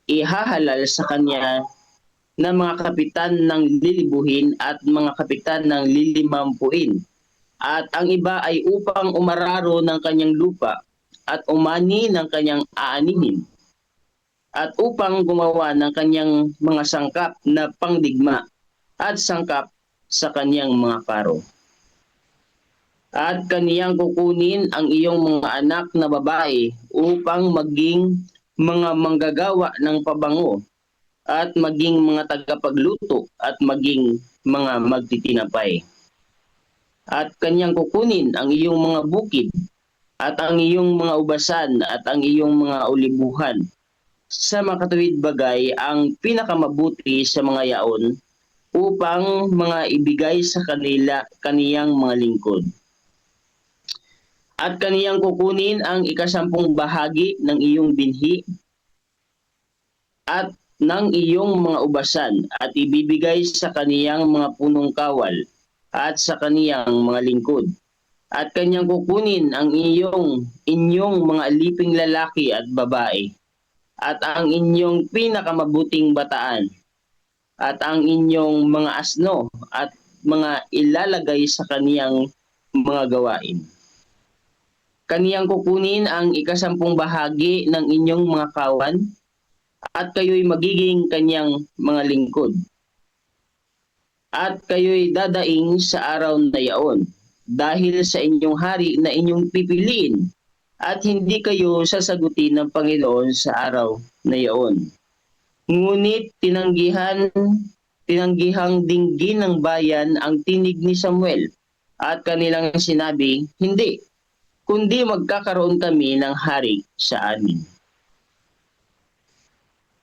Ihahalal sa kanya ng mga kapitan ng lilibuhin at mga kapitan ng lilimampuin. At ang iba ay upang umararo ng kanyang lupa at umani ng kanyang aanihin at upang gumawa ng kanyang mga sangkap na pangdigma at sangkap sa kanyang mga karo. At kaniyang kukunin ang iyong mga anak na babae upang maging mga manggagawa ng pabango at maging mga tagapagluto at maging mga magtitinapay. At kanyang kukunin ang iyong mga bukid at ang iyong mga ubasan at ang iyong mga olibuhan. Sa makatuwid bagay ang pinakamabuti sa mga yaon upang mga ibigay sa kaniyang mga lingkod. At kaniyang kukunin ang ikasampung bahagi ng iyong binhi at ng iyong mga ubasan at ibibigay sa kaniyang mga punong kawal at sa kaniyang mga lingkod. At kanyang kukunin ang inyong mga aliping lalaki at babae at ang inyong pinakamabuting bataan at ang inyong mga asno at mga ilalagay sa kaniyang mga gawain. Kaniyang kukunin ang ikasampung bahagi ng inyong mga kawan at kayo'y magiging kanyang mga lingkod. At kayo'y dadaing sa araw na yaon dahil sa inyong hari na inyong pipiliin at hindi kayo sasagutin ng Panginoon sa araw na yaon. Ngunit tinanggihang dinggin ng bayan ang tinig ni Samuel at kanilang sinabi, hindi, kundi magkakaroon kami ng hari sa amin.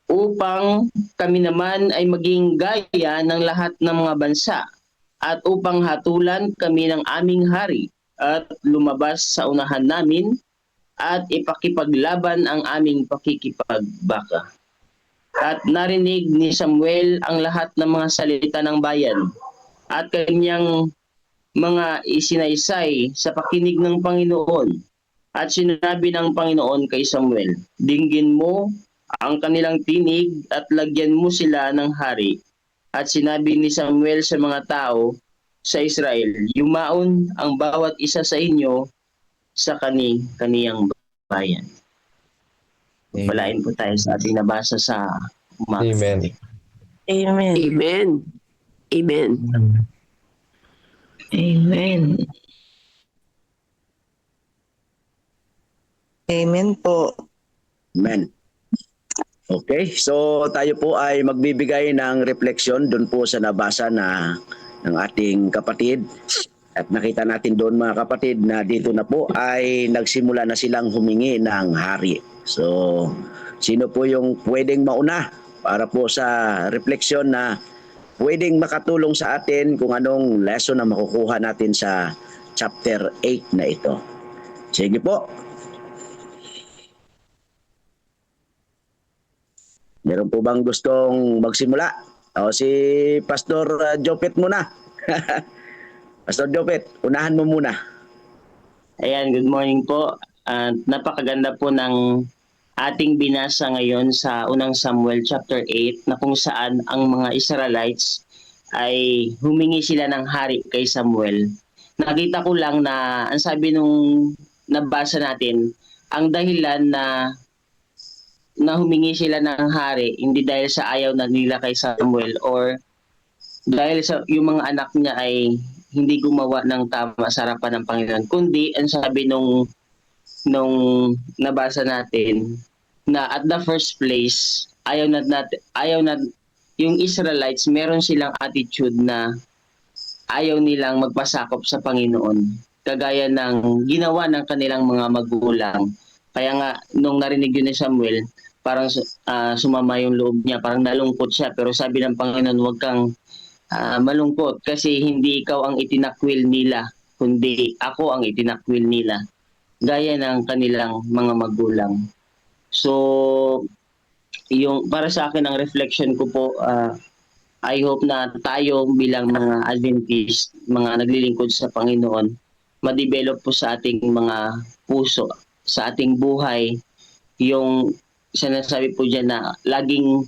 Upang kami naman ay maging gaya ng lahat ng mga bansa at upang hatulan kami ng aming hari at lumabas sa unahan namin at ipakipaglaban ang aming pakikipagbaka. At narinig ni Samuel ang lahat ng mga salita ng bayan at kanyang mga isinaysay sa pakinig ng Panginoon. At sinabi ng Panginoon kay Samuel, dinggin mo ang kanilang tinig at lagyan mo sila ng hari. At sinabi ni Samuel sa mga tao sa Israel, yumaon ang bawat isa sa inyo sa kaniyang bayan. Walain po tayo sa ating nabasa sa umaga. Amen. Amen. Amen. Amen. Amen. Amen po. Amen. Okay, so tayo po ay magbibigay ng refleksyon doon po sa nabasa ng ating kapatid. At nakita natin doon mga kapatid na dito na po ay nagsimula na silang humingi ng hari. So, sino po yung pwedeng mauna para po sa refleksyon na pwedeng makatulong sa atin kung anong lesson na makukuha natin sa chapter 8 na ito. Sige po. Meron po bang gustong magsimula? O si Pastor Jopet muna. Pastor Jopet, unahan mo muna. Ayan, good morning po. Napakaganda po ng ating binasa ngayon sa unang Samuel chapter 8 na kung saan ang mga Israelites ay humingi sila ng hari kay Samuel. Nakita ko lang na ang sabi nung nabasa natin, ang dahilan na humingi sila ng hari hindi dahil sa ayaw na nila kay Samuel or dahil sa yung mga anak niya ay hindi gumawa ng tama sa harapan ng Panginoon, kundi ang sabi nung nabasa natin na at the first place ayaw na yung Israelites meron silang attitude na ayaw nilang magpasakop sa Panginoon kagaya ng ginawa ng kanilang mga magulang. Kaya nga nung narinig yun ni Samuel, parang sumama yung loob niya, parang nalungkot siya, pero sabi ng Panginoon, huwag kang malungkot kasi hindi ikaw ang itinakwil nila, kundi ako ang itinakwil nila, gaya ng kanilang mga magulang. So, yung para sa akin ang reflection ko po, I hope na tayo bilang mga Adventist, mga naglilingkod sa Panginoon, ma-develop po sa ating mga puso, sa ating buhay, yung sinasabi po dyan na laging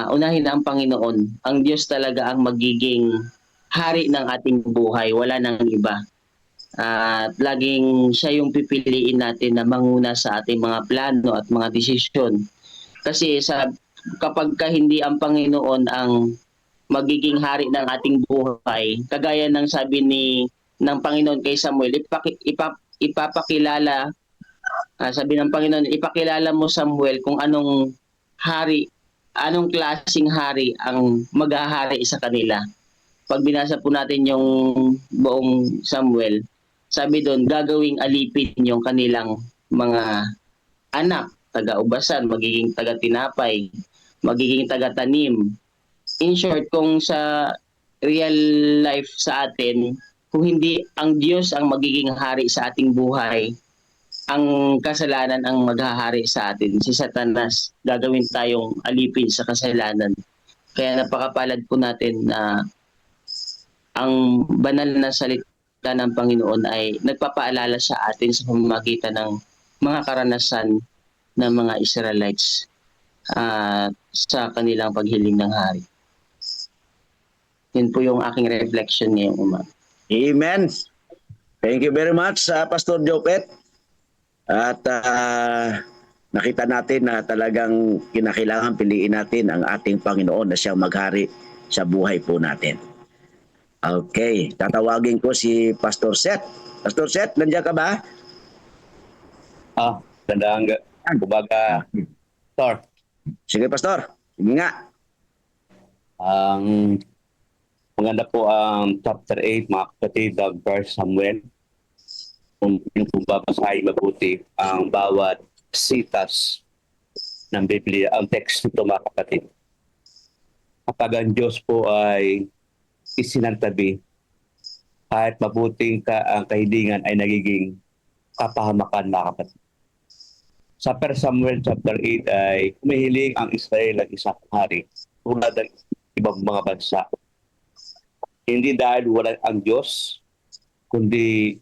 unahin ang Panginoon. Ang Diyos talaga ang magiging hari ng ating buhay, wala nang iba. At laging siya yung pipiliin natin na manguna sa ating mga plano at mga desisyon. Kasi kapag hindi ang Panginoon ang magiging hari ng ating buhay, kagaya ng sabi ng Panginoon kay Samuel, ipapakilala, sabi ng Panginoon, ipakilala mo Samuel kung anong klaseng hari ang maghahari sa kanila. Pag binasa po natin yung buong Samuel, sabi doon, gagawing alipin yung kanilang mga anak, taga-ubasan, magiging taga-tinapay, magiging taga-tanim. In short, kung sa real life sa atin, kung hindi ang Diyos ang magiging hari sa ating buhay, ang kasalanan ang maghahari sa atin. Si Satanas, gagawin tayong alipin sa kasalanan. Kaya napakapalad po natin na ang banal na salita ng Panginoon ay nagpapaalala sa atin sa pamamagitan ng mga karanasan ng mga Israelites sa kanilang paghiling ng hari. Yun po yung aking reflection ngayong umaga. Amen. Thank you very much, Pastor Jopet. At nakita natin na talagang kinakailangan piliin natin ang ating Panginoon na siyang maghari sa buhay po natin. Okay, tatawagin ko si Pastor Seth. Pastor Seth, nandiyan ka ba? Tandaan kumbaga, Pastor. Sige, Pastor. Sige nga. Ang maganda po ang chapter 8, mga kapatid, ng 1 Samuel. Kung babasahin mabuti ang bawat sitas ng Biblia, ang text nito, mga kapatid. Kapag ang Diyos po ay isinantabi, kahit mabuting ang kahilingan ay nagiging kapahamakan, mga kapatid. Sa 1 Samuel chapter 8 ay humihiling ang Israel ng isang hari tulad ng ibang mga bansa. Hindi dahil wala ang Diyos, kundi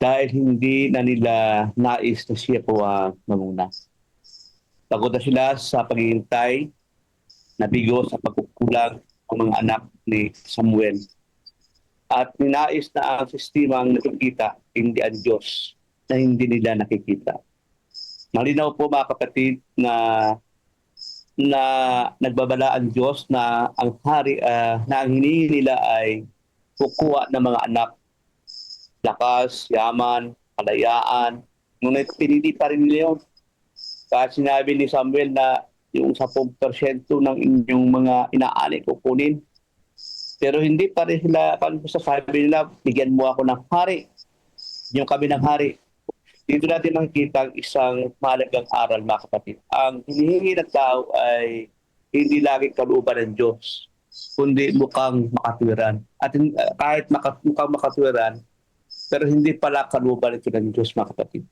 dahil hindi na nila nais na siya po ang mamuna. Pagod na sila sa paghihintay, nabigo sa pagkukulang ng mga anak ni Samuel. At ninais na ang sistemang nakikita, hindi ang Diyos na hindi nila nakikita. Malinaw po, mga kapatid, na nagbabala ang Diyos na ang hari na ang hinihingi nila ay kukuha ng mga anak, lakas, yaman, kalayaan. Ngunit pinili pa rin nila yun. Kahit sinabi ni Samuel na yung 10% ng inyong mga inaani kukunin. Pero hindi pa rin sila, sabi nila, bigyan mo ako ng hari. Yung kami ng hari. Dito natin makikita ang isang mahalagang aral, mga kapatid. Ang hinihingi ng tao ay hindi lagi kalooban ng Diyos, kundi mukhang makatwiran. At kahit mukhang makatwiran, pero hindi pala kalooban ito ng Diyos, mga kapatid.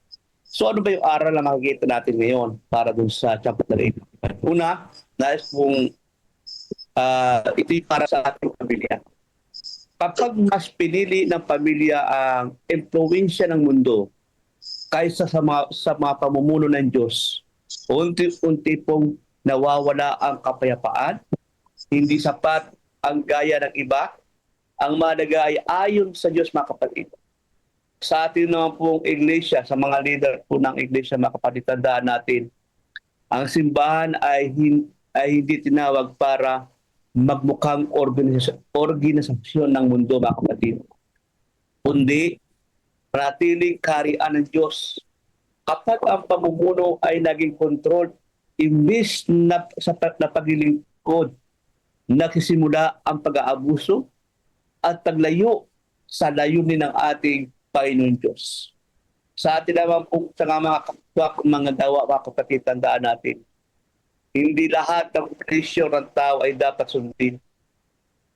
So ano ba yung aral na makikita natin ngayon para dun sa chapter 8? Una, nais kong ito yung para sa ating pamilya. Kapag mas pinili ng pamilya ang impluwensya ng mundo kaysa sa mga pamumuno ng Diyos, unti-unti pong nawawala ang kapayapaan, hindi sapat ang gaya ng iba, ang mahalaga ay ayon sa Diyos, mga kapatid. Sa atin naman pong iglesia, sa mga leader po ng iglesia, mga kapatid, tandaan natin, ang simbahan ay hindi tinawag para magmukhang organisasyon ng mundo, mga kapatid, kundi panatiling kaharian ng Diyos. Kapag ang pamumuno ay naging control, imbis na sa paglilingkod, nagsisimula ang pag-aabuso at paglayo sa layunin ng ating Panginoon Diyos. Sa atin naman po sa mga kapwa, mga dawa, mga kapatid, tandaan natin, hindi lahat ng presyo ng tao ay dapat sundin.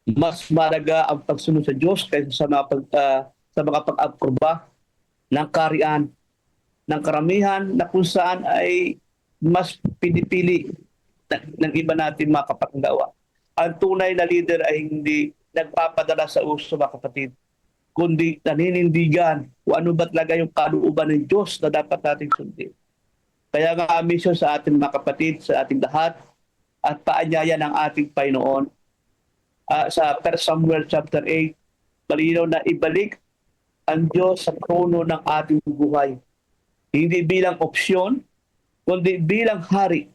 Mas mahalaga ang pagsunod sa Diyos kaysa sa mga pag-aproba ng kaharian ng karamihan na kung saan ay mas pinipili ng iba natin, mga kapatid dawa. Ang tunay na leader ay hindi nagpapadala sa uso, mga kapatid, kundi naninindigan kung ano ba talaga yung kalooban ng Diyos na dapat nating sundin. Kaya nga mission sa ating mga kapatid, sa ating lahat, at paanyaya ng ating Panginoon sa 1 Samuel chapter 8, malinaw na ibalik ang Diyos sa trono ng ating buhay. Hindi bilang opsyon, kundi bilang hari.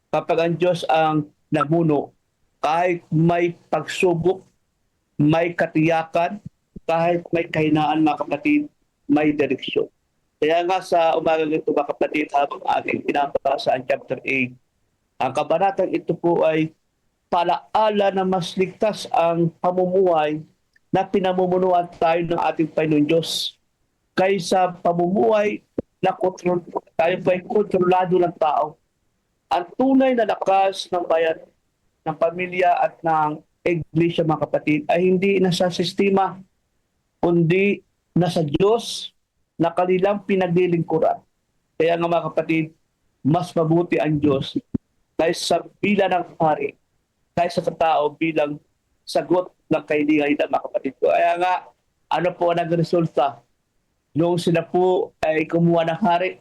Kapag ang Diyos ang namuno, kahit may pagsubok, may katiyakan, kahit may kahinaan, mga kapatid, may direksyon. Kaya nga sa umagang ito, mga kapatid, habang ating pinapasa ang chapter 8, ang kabanatang ito po ay palaala na mas ligtas ang pamumuhay na pinamumunuan tayo ng ating Panginoon Diyos kaysa pamumuhay na tayo po ay kontrolado ng tao. Ang tunay na lakas ng bayan, ng pamilya at ng iglesia, mga kapatid, ay hindi nasa sistema, kundi nasa Diyos na kanilang pinaglilingkuran. Kaya nga, mga kapatid, mas mabuti ang Diyos kaysa bilang ng hari, kaysa sa tao bilang sagot ng kahilingan nila, mga kapatid ko. Kaya nga, ano po ang nagresulta? Noong sila po ay kumuha ng hari,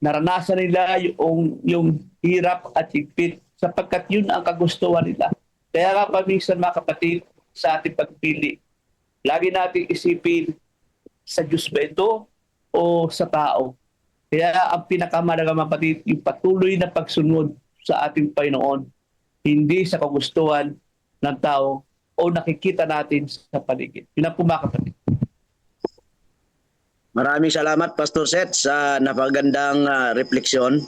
naranasan nila yung hirap at higpit sapagkat yun ang kagustuhan nila. Kaya nga paminsan, mga kapatid, sa ating pagpili, lagi natin isipin, sa Diyos ba ito o sa tao? Kaya ang pinakamahalaga, mga kapatid, yung patuloy na pagsunod sa ating Panginoon, hindi sa kagustuhan ng tao o nakikita natin sa paligid. Yun ang po, mga kapatid. Maraming salamat, Pastor Seth, sa napagandang refleksyon.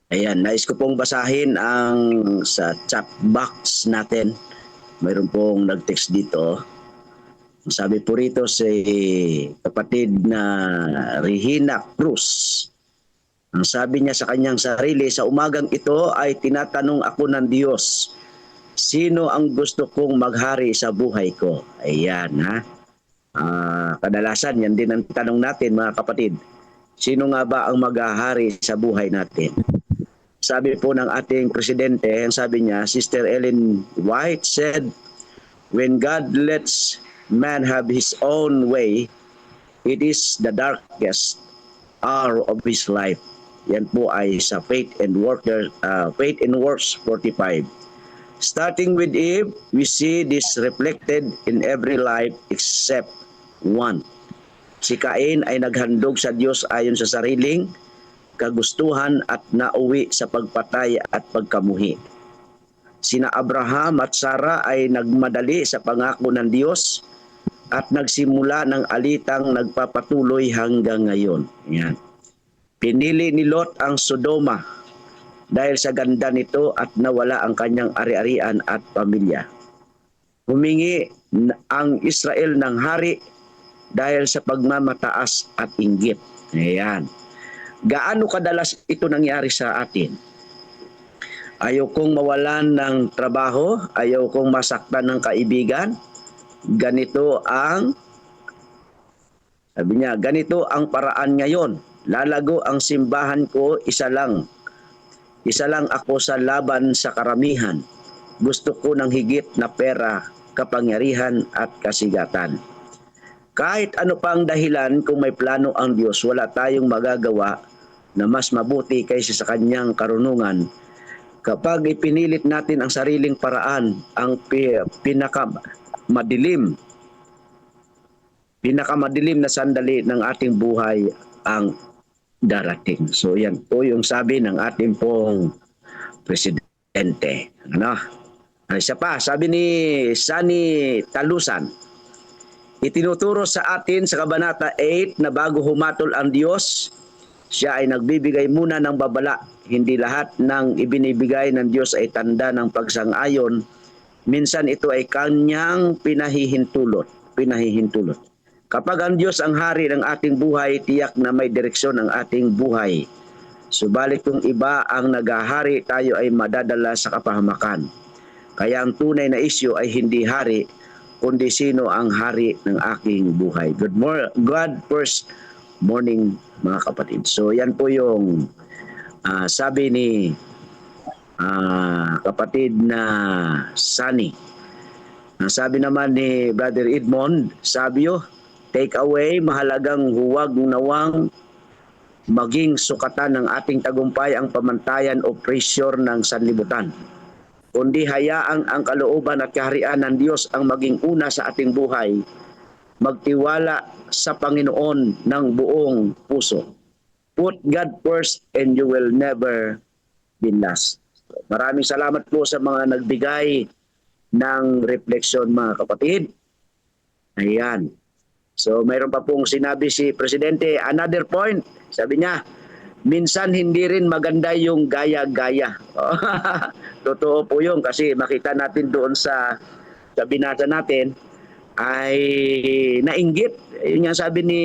Ayan, nais ko pong basahin ang sa chat box natin. Mayroon pong nag-text dito. Sabi po rito si kapatid na Regina Cruz. Ang sabi niya sa kanyang sarili, sa umagang ito ay tinatanong ako ng Diyos, sino ang gusto kong maghari sa buhay ko? Ayan, ha? Kadalasan, yan din ang tanong natin, mga kapatid. Sino nga ba ang maghahari sa buhay natin? Sabi po ng ating presidente, ang sabi niya, Sister Ellen White said, when God lets man have his own way, it is the darkest hour of his life. Yan po ay sa Faith and Works 45. Starting with Eve, we see this reflected in every life except one. Si Cain ay naghandog sa Diyos ayon sa sariling kagustuhan at nauwi sa pagpatay at pagkamuhi. Sina Abraham at Sarah ay nagmadali sa pangako ng Diyos at nagsimula ng alitang nagpapatuloy hanggang ngayon. Yan. Pinili ni Lot ang Sodoma dahil sa ganda nito at nawala ang kanyang ari-arian at pamilya. Humingi ang Israel ng hari dahil sa pagmamataas at inggit. Ayan. Gaano kadalas ito nangyari sa atin? Ayaw kong mawalan ng trabaho, ayaw kong masaktan ng kaibigan. Ganito ang, sabi niya, ganito ang paraan ngayon. Lalago ang simbahan ko, isa lang. Isa lang ako sa laban sa karamihan. Gusto ko ng higit na pera, kapangyarihan at kasigatan. Kahit ano pa ang dahilan, kung may plano ang Diyos, wala tayong magagawa na mas mabuti kaysa sa kanyang karunungan. Kapag ipinilit natin ang sariling paraan, ang pinakamadilim na sandali ng ating buhay ang darating. So yan po yung sabi ng ating pong presidente. Ano? Isa pa, sabi ni Sunny Talusan, itinuturo sa atin sa Kabanata 8 na bago humatol ang Diyos, siya ay nagbibigay muna ng babala. Hindi lahat ng ibinibigay ng Diyos ay tanda ng pagsang-ayon. Minsan ito ay kanyang pinahihintulot. Kapag ang Diyos ang hari ng ating buhay, tiyak na may direksyon ang ating buhay. Subalit kung iba ang naghahari, tayo ay madadala sa kapahamakan. Kaya ang tunay na isyu ay hindi hari, kundi sino ang hari ng aking buhay. God first morning, mga kapatid. So yan po yung sabi ni kapatid na Sunny. Sabi naman ni Brother Edmond, sabyo, take away, mahalagang huwag nawang maging sukatan ng ating tagumpay ang pamantayan o pressure ng sanlibutan. Kundi hayaang ang kalooban at kaharian ng Diyos ang maging una sa ating buhay. Magtiwala sa Panginoon ng buong puso. Put God first and you will never be lost. Maraming salamat po sa mga nagbigay ng refleksyon, mga kapatid. Ayan. So mayroon pa pong sinabi si Presidente, another point, sabi niya, minsan hindi rin maganda yung gaya-gaya. Totoo po yun kasi makita natin doon sa binasa natin ay nainggit. Yun yung sabi ni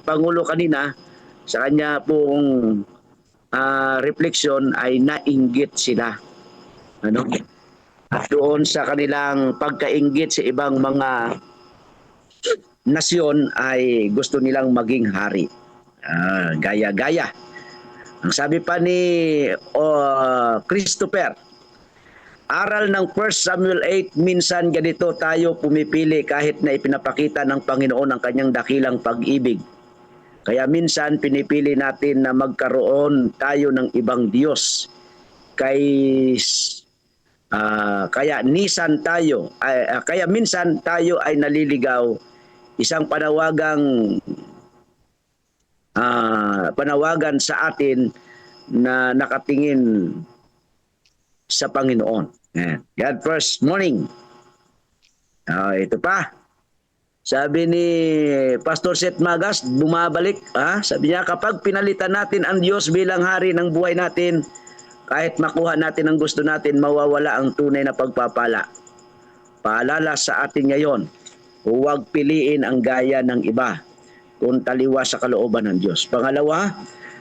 Pangulo kanina, sa kanya pong refleksyon ay nainggit sila. Ano? Doon sa kanilang pagkainggit sa ibang mga nasyon ay gusto nilang maging hari. Gaya-gaya. Ang sabi pa ni Christopher, aral ng 1 Samuel 8, minsan ganito tayo pumipili kahit na ipinapakita ng Panginoon ang kanyang dakilang pag-ibig. Kaya minsan pinipili natin na magkaroon tayo ng ibang Diyos. Kaya minsan tayo ay naliligaw. Isang panawagan sa atin na nakatingin sa Panginoon. God first morning. Ito pa. Sabi ni Pastor Seth Magas, bumabalik. Sabi niya, kapag pinalitan natin ang Diyos bilang hari ng buhay natin, kahit makuha natin ang gusto natin, mawawala ang tunay na pagpapala. Paalala sa atin ngayon, huwag piliin ang gaya ng iba, kung taliwa sa kalooban ng Diyos. Pangalawa,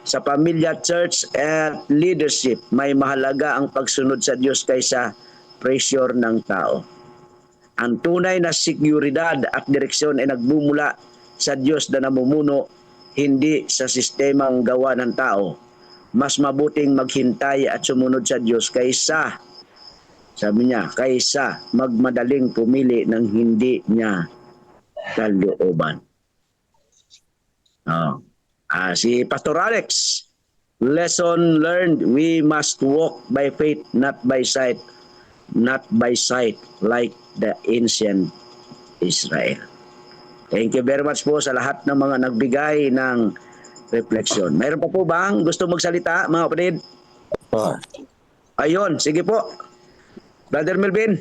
sa pamilya, church, at leadership, may mahalaga ang pagsunod sa Diyos kaysa pressure ng tao. Ang tunay na seguridad at direksyon ay nagbumula sa Diyos na namumuno, hindi sa sistemang gawa ng tao. Mas mabuting maghintay at sumunod sa Diyos kaysa, sabi niya, kaysa magmadaling pumili ng hindi niya kalooban. Si Pastor Alex, lesson learned, we must walk by faith, not by sight like the ancient Israel. Thank you very much po sa lahat ng mga nagbigay ng reflection. Mayroon pa po bang gusto magsalita, mga kapatid? Ayun, sige po. Brother Melvin.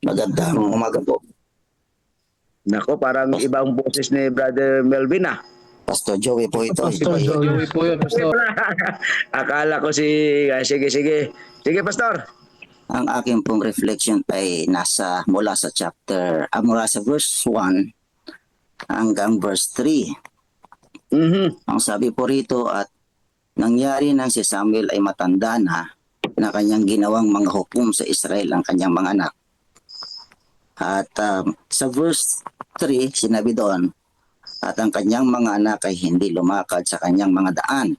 Magandang umaga po. Nako, parang ibang boses ni Brother Melvin Pastor Joey po ito. Pastor Joey po yun, Pastor. Akala ko sige. Sige, Pastor. Ang aking pong reflection ay mula sa verse 1 hanggang verse 3. Ang sabi po rito, at nangyari nang si Samuel ay matanda na kanyang ginawang mga hukom sa Israel ang kanyang mga anak. At sa verse 3, sinabi doon, at ang kanyang mga anak ay hindi lumakad sa kanyang mga daan,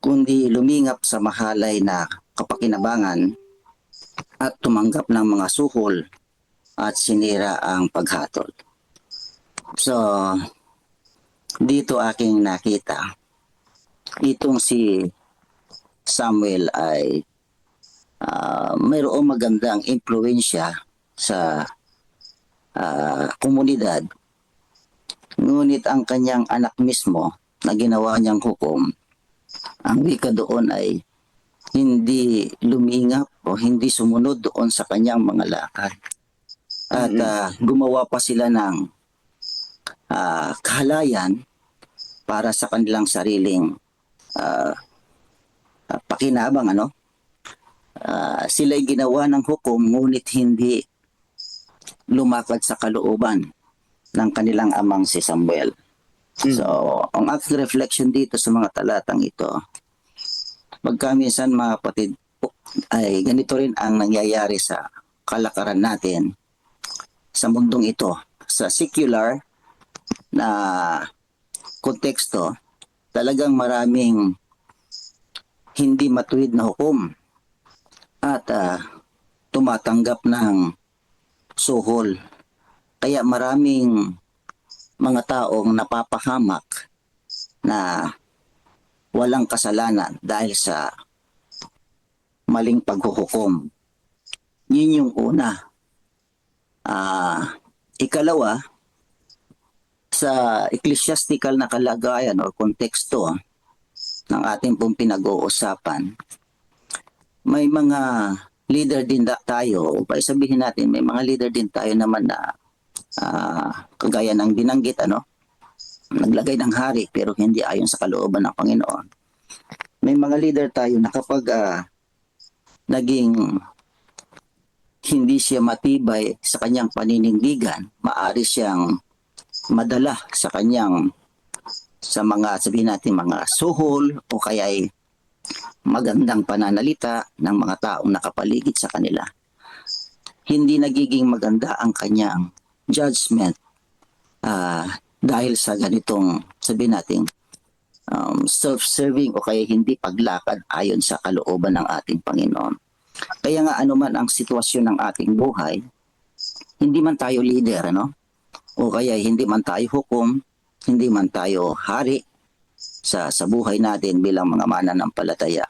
kundi lumingap sa mahalay na kapakinabangan at tumanggap ng mga suhol at sinira ang paghatol. So, dito aking nakita, itong si Samuel ay mayroong magandang impluensya sa komunidad. Ngunit ang kanyang anak mismo na ginawa niyang hukom, ang wika doon ay hindi lumingap o hindi sumunod doon sa kanyang mga lakad. At gumawa pa sila ng kahalayan para sa kanilang sariling pakinabang. Sila'y ginawa ng hukom ngunit hindi lumakad sa kalooban ng kanilang amang si Samuel. So, ang aking reflection dito sa mga talatang ito, pagkaminsan mga kapatid, ay ganito rin ang nangyayari sa kalakaran natin sa mundong ito. Sa secular na konteksto, talagang maraming hindi matuwid na hukom at tumatanggap ng suhol. Kaya maraming mga taong napapahamak na walang kasalanan dahil sa maling paghuhukom. Yun yung una. Ikalawa, sa ecclesiastical na kalagayan o konteksto ng ating pong pinag-uusapan, may mga leader din tayo, o sabihin natin, may mga leader din tayo naman na kagaya ng binanggit, naglagay ng hari pero hindi ayon sa kalooban ng Panginoon. May mga leader tayo na kapag naging hindi siya matibay sa kanyang paninindigan, maaari siyang madala sa mga, sabihin natin, mga suhol o kaya'y magandang pananalita ng mga taong nakapaligid sa kanila. Hindi nagiging maganda ang kanyang judgment dahil sa ganitong, sabihin natin, self-serving o kaya hindi paglakad ayon sa kalooban ng ating Panginoon. Kaya nga anuman ang sitwasyon ng ating buhay, hindi man tayo leader, o kaya hindi man tayo hukom, hindi man tayo hari sa buhay natin bilang mga mananampalataya,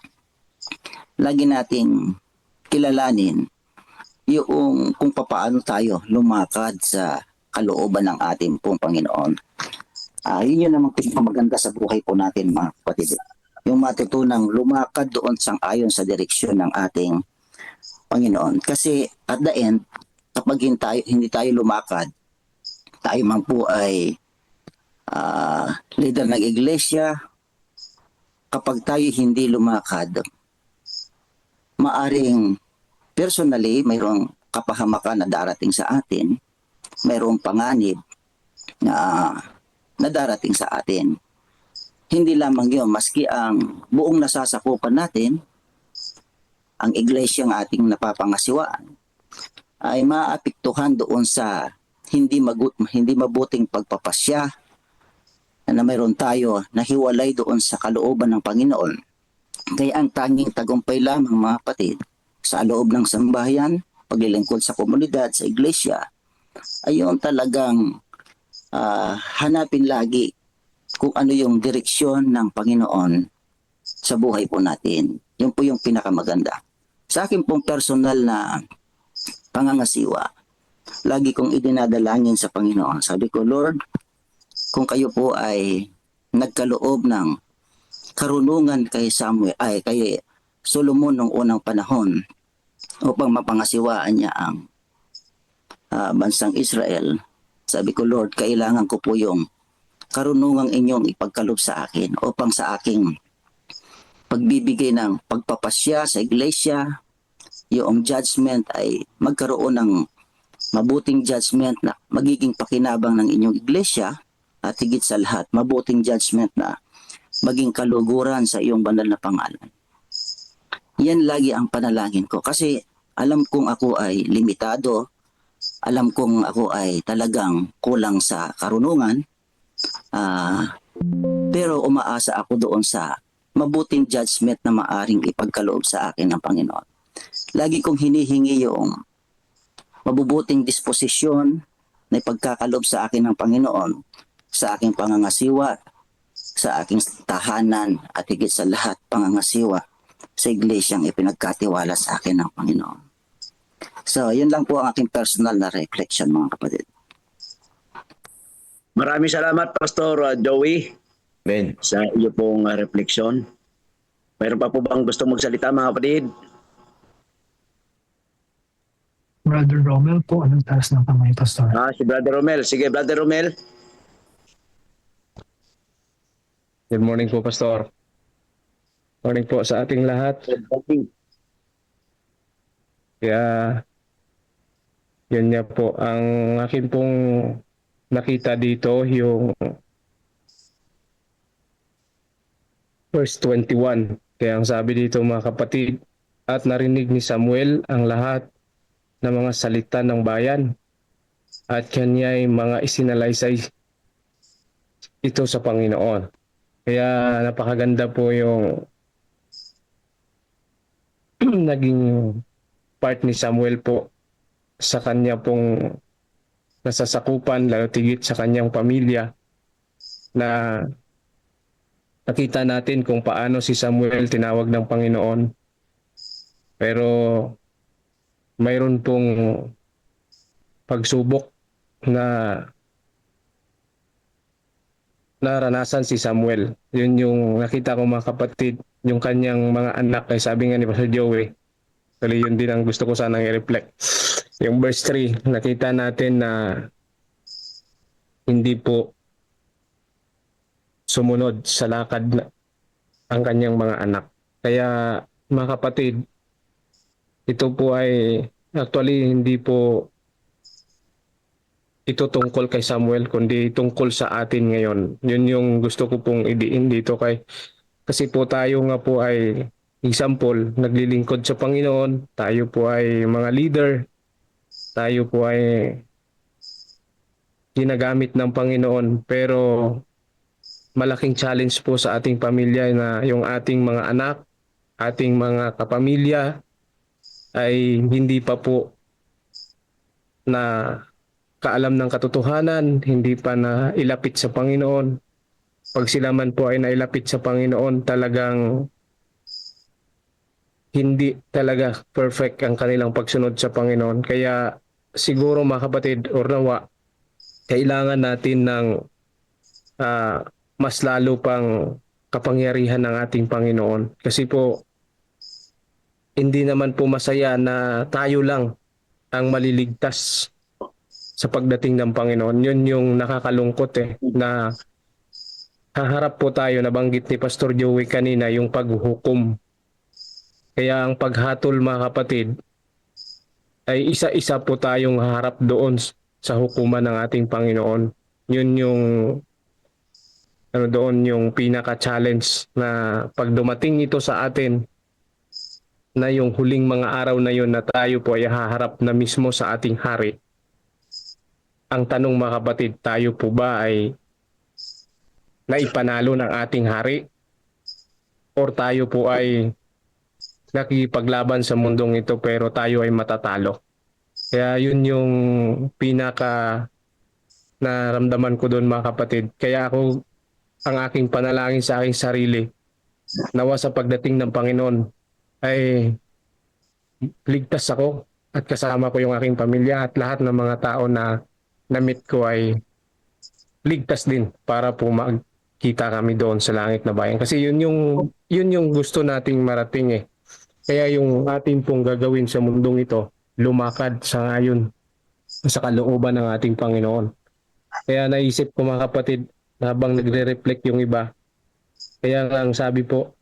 lagi nating kilalanin yung kung paano tayo lumakad sa kalooban ng ating pong Panginoon. Yun namang pinakamaganda sa buhay po natin, mga kapatid. Yung matutunang lumakad doon ayon sa direksyon ng ating Panginoon. Kasi at the end, kapag hindi tayo lumakad, tayo man po ay leader ng iglesia, kapag tayo hindi lumakad, maaring personally mayroong kapahamakan na darating sa atin, mayroong panganib na darating sa atin. Hindi lamang yun, maski ang buong nasasakupan natin, ang iglesia ng ating napapangasiwaan, ay maapektuhan doon sa hindi mabuting pagpapasya na mayroon tayo na hiwalay doon sa kalooban ng Panginoon. Kaya ang tanging tagumpay lamang, mga kapatid, sa loob ng sambahayan, paglilingkod sa komunidad, sa iglesia, ay yung talagang hanapin lagi kung ano yung direksyon ng Panginoon sa buhay po natin. Yun po yung pinakamaganda. Sa akin pong personal na pangangasiwa, lagi kong idinadalangin sa Panginoon. Sabi ko, Lord, kung kayo po ay nagkaloob ng karunungan kay Solomon noong unang panahon upang mapangasiwaan niya ang bansang Israel, sabi ko, Lord, kailangan ko po yung karunungang inyong ipagkaloob sa akin upang sa aking pagbibigay ng pagpapasya sa iglesia, yung judgment ay magkaroon ng mabuting judgment na magiging pakinabang ng inyong iglesia, at higit sa lahat, mabuting judgment na maging kaluguran sa iyong banal na pangalan. Yan lagi ang panalangin ko kasi alam kong ako ay limitado, alam kong ako ay talagang kulang sa karunungan, pero umaasa ako doon sa mabuting judgment na maaring ipagkaloob sa akin ng Panginoon. Lagi kong hinihingi yung mabubuting disposisyon na ipagkakaloob sa akin ng Panginoon sa aking pangangasiwa, sa aking tahanan at higit sa lahat pangangasiwa sa iglesyang ipinagkatiwala sa akin ng Panginoon. So, yun lang po ang aking personal na reflection, mga kapatid. Maraming salamat, Pastor Joey, Amen. sa iyo pong refleksyon. Mayroon pa po bang gusto magsalita, mga kapatid? Brother Romel po, anong taas ng kamay, Pastor? Si Brother Romel. Sige, Brother Romel. Good morning po, Pastor. Morning po sa ating lahat. Kaya, yun niya po. Ang akin pong nakita dito, yung verse 21. Kaya ang sabi dito, mga kapatid, at narinig ni Samuel ang lahat ng mga salita ng bayan at kanya'y mga isinalaysay ito sa Panginoon. Kaya napakaganda po yung naging part ni Samuel po sa kanya pong nasasakupan, lalo tigit sa kanyang pamilya, na nakita natin kung paano si Samuel tinawag ng Panginoon. Pero mayroon pong pagsubok na naranasan si Samuel. Yun yung nakita ko, mga kapatid, yung kanyang mga anak, ay sabi nga ni Pastor Joey, actually yun din ang gusto ko sanang i-reflect. Yung verse 3, nakita natin na hindi po sumunod sa lakad ang kanyang mga anak. Kaya, mga kapatid, ito po ay actually hindi po ito tungkol kay Samuel, kundi tungkol sa atin ngayon. Yun yung gusto ko pong idiin dito kasi po tayo nga po ay example, naglilingkod sa Panginoon, tayo po ay mga leader, tayo po ay ginagamit ng Panginoon, pero malaking challenge po sa ating pamilya na yung ating mga anak, ating mga kapamilya ay hindi pa po na kaalam ng katotohanan, hindi pa na ilapit sa Panginoon. Pag sila man po ay nailapit sa Panginoon, talagang hindi talaga perfect ang kanilang pagsunod sa Panginoon. Kaya siguro, mga kapatid, or nawa, kailangan natin ng mas lalo pang kapangyarihan ng ating Panginoon. Kasi po, hindi naman po masaya na tayo lang ang maliligtas sa pagdating ng Panginoon. Yun yung nakakalungkot na haharap po tayo, nabanggit ni Pastor Joey kanina, yung paghuhukom. Kaya ang paghatol, mga kapatid, ay isa-isa po tayong haharap doon sa hukuman ng ating Panginoon. Yun yung doon yung pinaka-challenge na pag dumating ito sa atin, na yung huling mga araw na yun na tayo po ay haharap na mismo sa ating hari. Ang tanong, mga kapatid, tayo po ba ay naipanalo ng ating hari? Or tayo po ay nakikipaglaban sa mundong ito pero tayo ay matatalo? Kaya yun yung pinaka naramdaman ko doon, mga kapatid. Kaya ako, ang aking panalangin sa aking sarili, nawa sa pagdating ng Panginoon ay ligtas ako at kasama ko yung aking pamilya at lahat ng mga tao na na-meet ko ay ligtas din para po magkita kami doon sa langit na bayan. Kasi yun yung gusto nating marating . Kaya yung ating pong gagawin sa mundong ito, lumakad sa ngayon sa kalooban ng ating Panginoon. Kaya naisip ko, mga kapatid, habang nagre-reflect yung iba, kaya ang sabi po,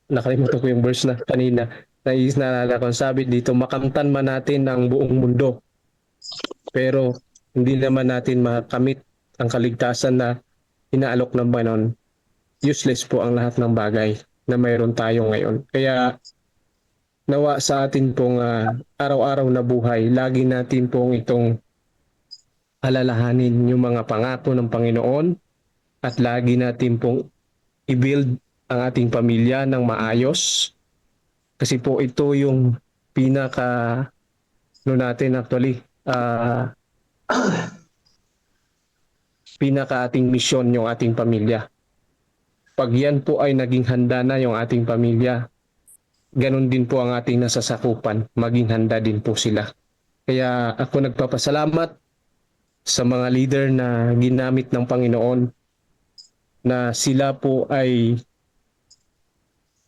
nakalimutan ko yung verse na kanina, naalala ko, sabi dito, makamtan man natin ang buong mundo, pero hindi naman natin makamit ang kaligtasan na inaalok ng Panginoon. useless po ang lahat ng bagay na mayroon tayo ngayon. Kaya nawa sa atin pong araw-araw na buhay, lagi natin pong itong alalahanin yung mga pangako ng Panginoon at lagi natin pong i-build ang ating pamilya ng maayos. Kasi po ito yung pinaka natin actually pinaka ating misyon yung ating pamilya. Pag yan po ay naging handa na yung ating pamilya, ganun din po ang ating nasasakupan, maging handa din po sila. Kaya ako nagpapasalamat sa mga leader na ginamit ng Panginoon na sila po ay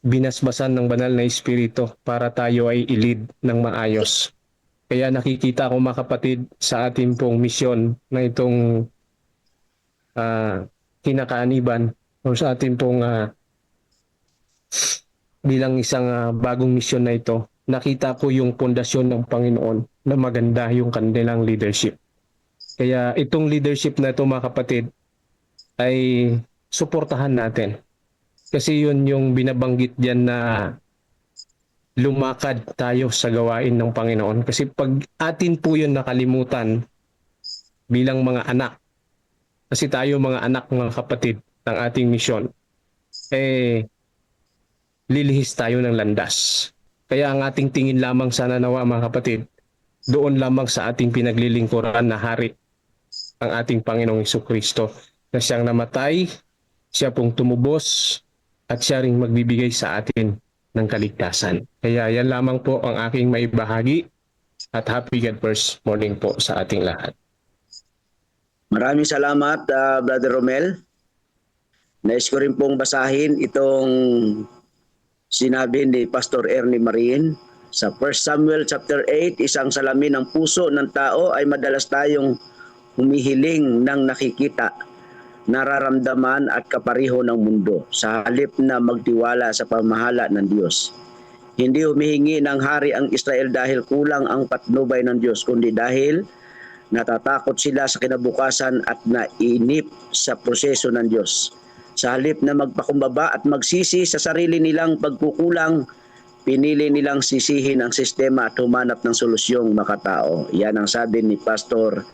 binasbasan ng banal na Espiritu para tayo ay i-lead ng maayos. Kaya nakikita ko mga kapatid sa ating pong misyon na itong kinakaaniban o sa ating pong bilang isang bagong misyon na ito, nakita ko yung pundasyon ng Panginoon na maganda yung kanilang leadership. Kaya itong leadership na ito mga kapatid ay suportahan natin. Kasi yun yung binabanggit diyan na lumakad tayo sa gawain ng Panginoon. Kasi pag atin po yun nakalimutan bilang mga anak, kasi tayo mga anak, mga kapatid ng ating misyon, lilihis tayo ng landas. Kaya ang ating tingin lamang sana nawa mga kapatid, doon lamang sa ating pinaglilingkuran na hari, ang ating Panginoong Jesucristo, na siyang namatay, siya pong tumubos, at siya ring magbibigay sa atin ng kaligtasan. Kaya yan lamang po ang aking maibahagi, at happy God first morning po sa ating lahat. Maraming salamat, Brother Romel. Nais ko rin pong basahin itong sinabi ni Pastor Ernie Marin sa 1 Samuel chapter 8, isang salamin ng puso ng tao ay madalas tayong humihiling ng nakikita, nararamdaman at kapariho ng mundo sa halip na magtiwala sa pamahala ng Diyos. Hindi humihingi ng hari ang Israel dahil kulang ang patnubay ng Diyos, kundi dahil natatakot sila sa kinabukasan at nainip sa proseso ng Diyos. Sa halip na magpakumbaba at magsisi sa sarili nilang pagkukulang, pinili nilang sisihin ang sistema at humanap ng solusyong makatao. Yan ang sabi ni Pastor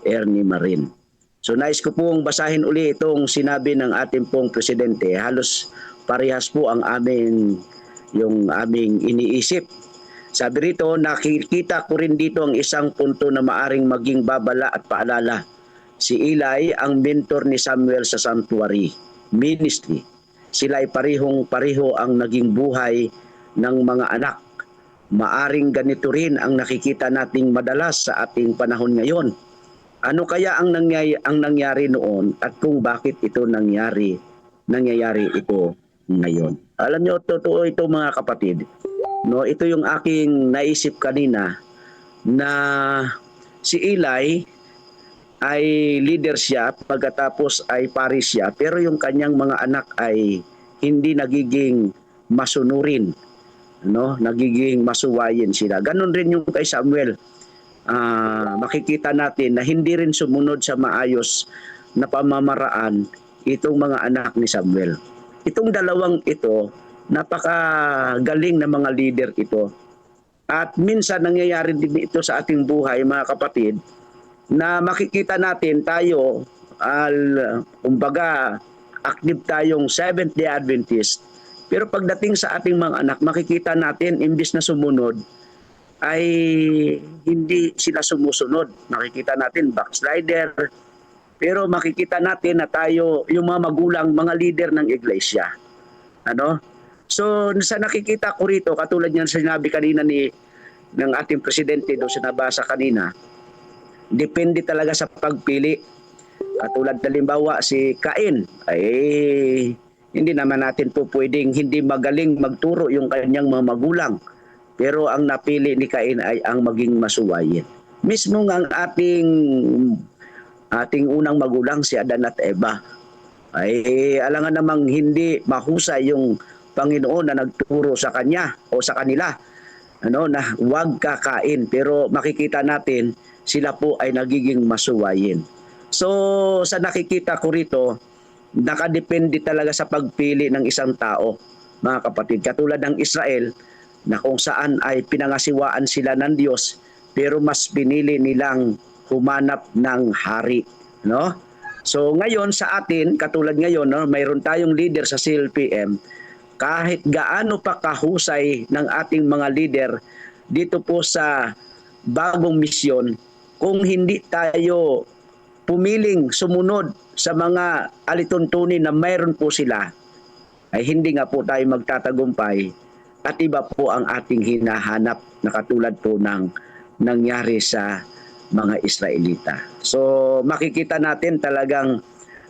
Ernie Marin. So nais ko pong basahin uli itong sinabi ng ating pong presidente. Halos parehas po ang aming iniisip. Sabi rito, nakikita ko rin dito ang isang punto na maaring maging babala at paalala. Si Eli ang mentor ni Samuel sa sanctuary ministry. Sila ay parihong-pariho ang naging buhay ng mga anak. Maaring ganito rin ang nakikita nating madalas sa ating panahon ngayon. Ano kaya ang nangyari noon at kung bakit ito nangyayari ito ngayon? Alam niyo, totoo ito mga kapatid. No, ito yung aking naisip kanina na si Eli ay leader siya, pagkatapos ay pari siya, pero yung kanyang mga anak ay hindi nagiging masunurin, no? Nagiging masuwayin sila. Ganon rin yung kay Samuel. Makikita natin na hindi rin sumunod sa maayos na pamamaraan itong mga anak ni Samuel. Itong dalawang ito, napakagaling na mga leader ito. At minsan nangyayari din ito sa ating buhay mga kapatid, na makikita natin tayo, kumbaga active tayong Seventh-day Adventist, pero pagdating sa ating mga anak, makikita natin imbis na sumunod, ay hindi sila sumusunod. Makikita natin backslider, pero makikita natin na tayo, yung mga magulang, mga leader ng iglesia. Ano? So sa nakikita ko rito, katulad niyan sinabi kanina ng ating presidente doon sa nabasa kanina, depende talaga sa pagpili. Katulad halimbawa si Cain, ay hindi naman natin po pwedeng hindi magaling magturo yung kanyang mga magulang. Pero ang napili ni Cain ay ang maging masuwayin. Mismo ang ating unang magulang si Adan at Eva, ay alangan namang hindi mahusay yung Panginoon na nagturo sa kanya o sa kanila, na huwag kakain, pero makikita natin sila po ay nagiging masuwayin. So sa nakikita ko rito, nakadepende talaga sa pagpili ng isang tao, mga kapatid. Katulad ng Israel, na kung saan ay pinangasiwaan sila ng Diyos, pero mas pinili nilang humanap ng hari, no? So ngayon sa atin, katulad ngayon, no, mayroon tayong leader sa CLPM, kahit gaano pa kahusay ng ating mga leader dito po sa bagong misyon, kung hindi tayo pumiling sumunod sa mga alituntunin na mayroon po sila, ay hindi nga po tayo magtatagumpay at iba po ang ating hinahanap na katulad po ng nangyari sa mga Israelita. So makikita natin talagang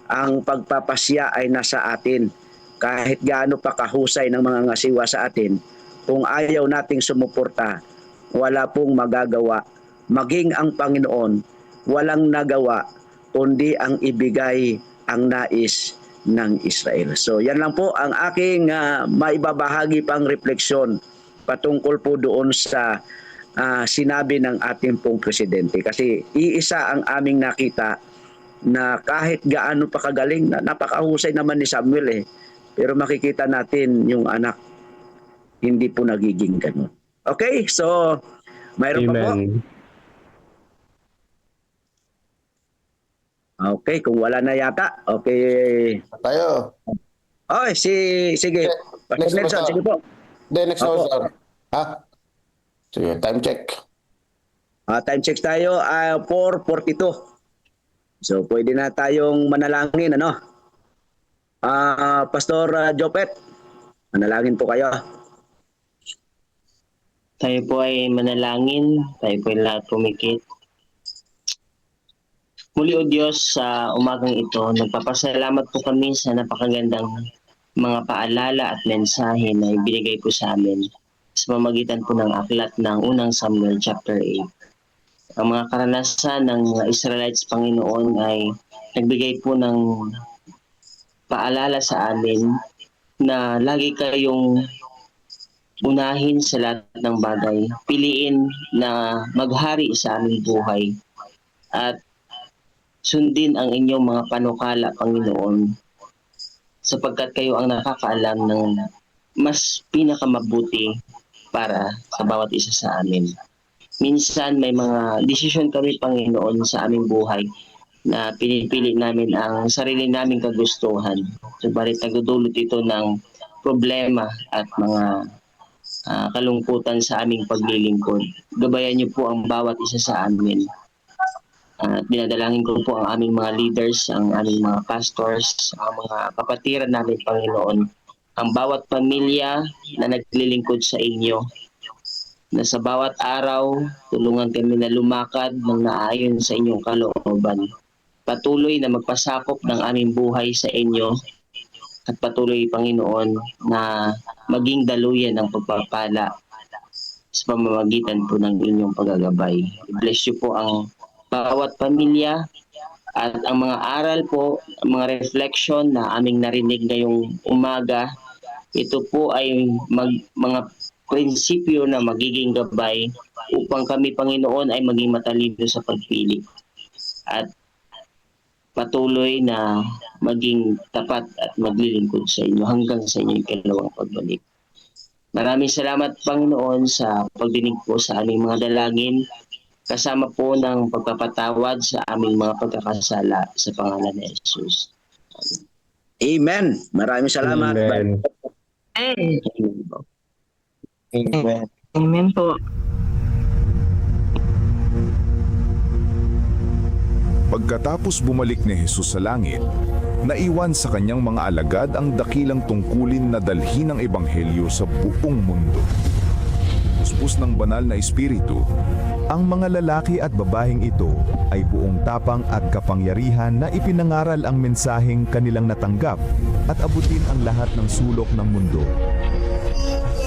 ang pagpapasya ay nasa atin. Kahit gaano pa kahusay ng mga ngasiwa sa atin, kung ayaw nating sumuporta, wala pong magagawa. Maging ang Panginoon, walang nagawa, kundi ang ibigay ang nais ng Israel. So yan lang po ang aking maibabahagi pang refleksyon patungkol po doon sa sinabi ng ating pong presidente. Kasi iisa ang aming nakita na kahit gaano pa kagaling, napakahusay naman ni Samuel pero makikita natin yung anak, hindi po nagiging ganun. Okay, so mayroon pa po. Amen. Okay, kung wala na yata, okay. Tayo. Okay, sige. Pastor Next Nelson, pastor. sige po. Next Opo. pastor. Ha? Sige, time check. Time check tayo, 4:42. So pwede na tayong manalangin, ano? Pastor Jopet, manalangin po kayo. Tayo po ay manalangin, tayo po ay lahat pumikit. Muli o Diyos, sa umagang ito, nagpapasalamat po kami sa napakagandang mga paalala at mensahe na ibinigay po sa amin sa pamamagitan po ng aklat ng unang Samuel chapter 8. Ang mga karanasan ng mga Israelites, Panginoon, ay nagbigay po ng paalala sa amin na lagi kayong unahin sa lahat ng bagay. Piliin na maghari sa aming buhay at sundin ang inyong mga panukala, Panginoon, sapagkat kayo ang nakakaalam ng mas pinakamabuti para sa bawat isa sa amin. Minsan may mga desisyon kami, Panginoon, sa aming buhay na pinipili namin ang sarili naming kagustuhan. Subalit nagdudulot ito ng problema at mga kalungkutan sa aming paglilingkod. Gabayan niyo po ang bawat isa sa amin. At dinadalangin ko po ang aming mga leaders, ang aming mga pastors, ang mga kapatiran namin, Panginoon, ang bawat pamilya na naglilingkod sa inyo, na sa bawat araw, tulungan kami na lumakad ng naayon sa inyong kalooban. Patuloy na magpasakop ng aming buhay sa inyo at patuloy, Panginoon, na maging daluyan ng pagpapala sa pamamagitan po ng inyong paggagabay. I-bless you po ang bawat pamilya at ang mga aral po, ang mga reflection na aming narinig ngayong umaga, ito po ay mga prinsipyo na magiging gabay upang kami, Panginoon, ay maging matalino sa pagpili at patuloy na maging tapat at maglilingkod sa inyo hanggang sa inyong ikalawang pagbalik. Maraming salamat, Panginoon, sa pagdinig po sa aming mga dalangin, kasama po ng pagpapatawad sa aming mga pagkakasala sa pangalan ni Jesus. Amen. Maraming salamat. Amen. Amen. Amen po. Pagkatapos bumalik ni Jesus sa langit, naiwan sa kanyang mga alagad ang dakilang tungkulin na dalhin ang ebanghelyo sa buong mundo. Puspos ng banal na espiritu, ang mga lalaki at babaeng ito ay buong tapang at kapangyarihan na ipinangaral ang mensaheng kanilang natanggap at abutin ang lahat ng sulok ng mundo.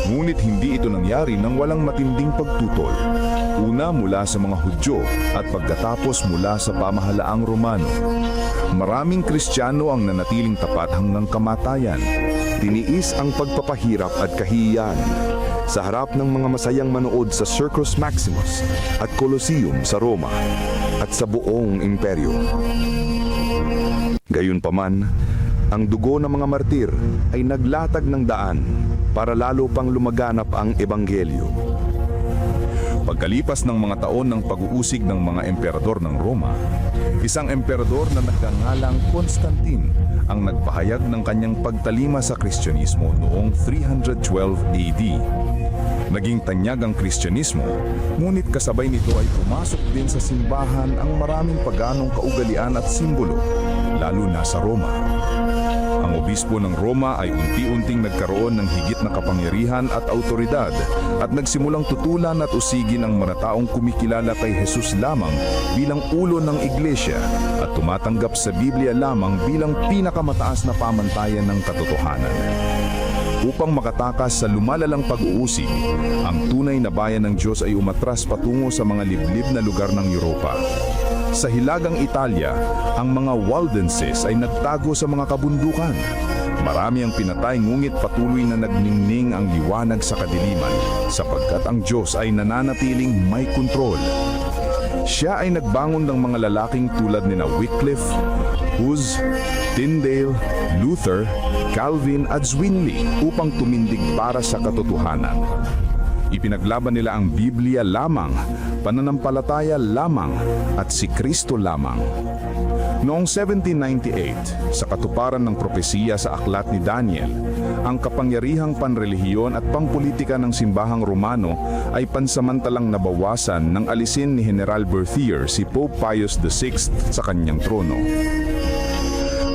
Ngunit hindi ito nangyari nang walang matinding pagtutol. Una mula sa mga Hudyo at pagkatapos mula sa pamahalaang Romano. Maraming Kristiyano ang nanatiling tapat hanggang kamatayan. Tiniis ang pagpapahirap at kahihiyan sa harap ng mga masayang manood sa Circus Maximus at Colosseum sa Roma at sa buong imperyo. Gayunpaman, ang dugo ng mga martir ay naglatag ng daan para lalo pang lumaganap ang ebanghelyo. Pagkalipas ng mga taon ng pag-uusig ng mga emperador ng Roma, isang emperador na nagngangalang Constantine ang nagpahayag ng kanyang pagtalima sa Kristyanismo noong 312 AD. Naging tanyag ang Kristyanismo, ngunit kasabay nito ay pumasok din sa simbahan ang maraming paganong kaugalian at simbolo, lalo na sa Roma. Ang obispo ng Roma ay unti-unting nagkaroon ng higit na kapangyarihan at autoridad at nagsimulang tutulan at usigin ang mga taong kumikilala kay Jesus lamang bilang ulo ng iglesia at tumatanggap sa Biblia lamang bilang pinakamataas na pamantayan ng katotohanan. Upang makatakas sa lumalalang pag-uusig, ang tunay na bayan ng Diyos ay umatras patungo sa mga liblib na lugar ng Europa. Sa hilagang Italia, ang mga Waldenses ay nagtago sa mga kabundukan. Marami ang pinatay ngunit patuloy na nagningning ang liwanag sa kadiliman sapagkat ang Diyos ay nananatiling may kontrol. Siya ay nagbangon ng mga lalaking tulad ni Wycliffe, Hus, Tyndale, Luther, Calvin at Zwingli upang tumindig para sa katotohanan. Ipinaglaban nila ang Biblia lamang, pananampalataya lamang at si Kristo lamang. Noong 1798, sa katuparan ng propesiya sa aklat ni Daniel, ang kapangyarihang panrelihiyon at pangpolitika ng simbahang Romano ay pansamantalang nabawasan nang alisin ni General Berthier si Pope Pius VI sa kanyang trono.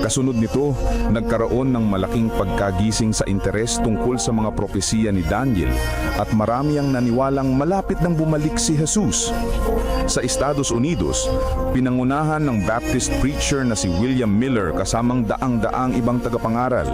Kasunod nito, nagkaroon ng malaking pagkagising sa interes tungkol sa mga propesiya ni Daniel at marami ang naniwalang malapit nang bumalik si Jesus. Sa Estados Unidos, pinangunahan ng Baptist preacher na si William Miller kasamang daang-daang ibang tagapangaral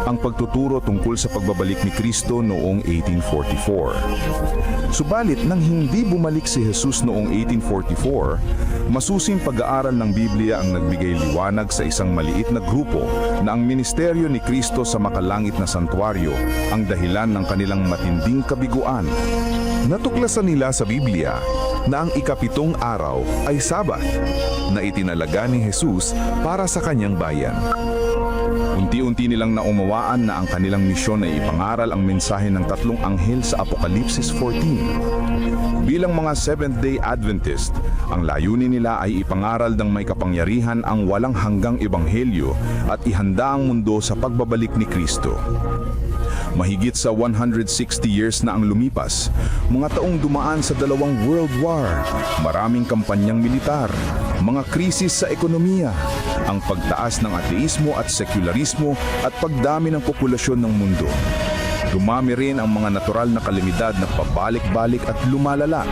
ang pagtuturo tungkol sa pagbabalik ni Kristo noong 1844. Subalit nang hindi bumalik si Jesus noong 1844, masusing pag-aaral ng Biblia ang nagbigay liwanag sa isang maliit na grupo na ang ministeryo ni Kristo sa makalangit na santuaryo ang dahilan ng kanilang matinding kabiguan. Natuklasan nila sa Biblia na ang ikapitong araw ay Sabat na itinalaga ni Jesus para sa kanyang bayan. Unti-unti nilang naumawaan na ang kanilang misyon ay ipangaral ang mensahe ng tatlong anghel sa Apokalipsis 14. Bilang mga Seventh-day Adventist, ang layunin nila ay ipangaral ng may kapangyarihan ang walang hanggang ebanghelyo at ihanda ang mundo sa pagbabalik ni Kristo. Mahigit sa 160 years na ang lumipas, mga taong dumaan sa dalawang World War, maraming kampanyang militar, mga krisis sa ekonomiya, ang pagtaas ng ateismo at sekularismo at pagdami ng populasyon ng mundo. Dumami rin ang mga natural na kalamidad na pabalik-balik at lumalala.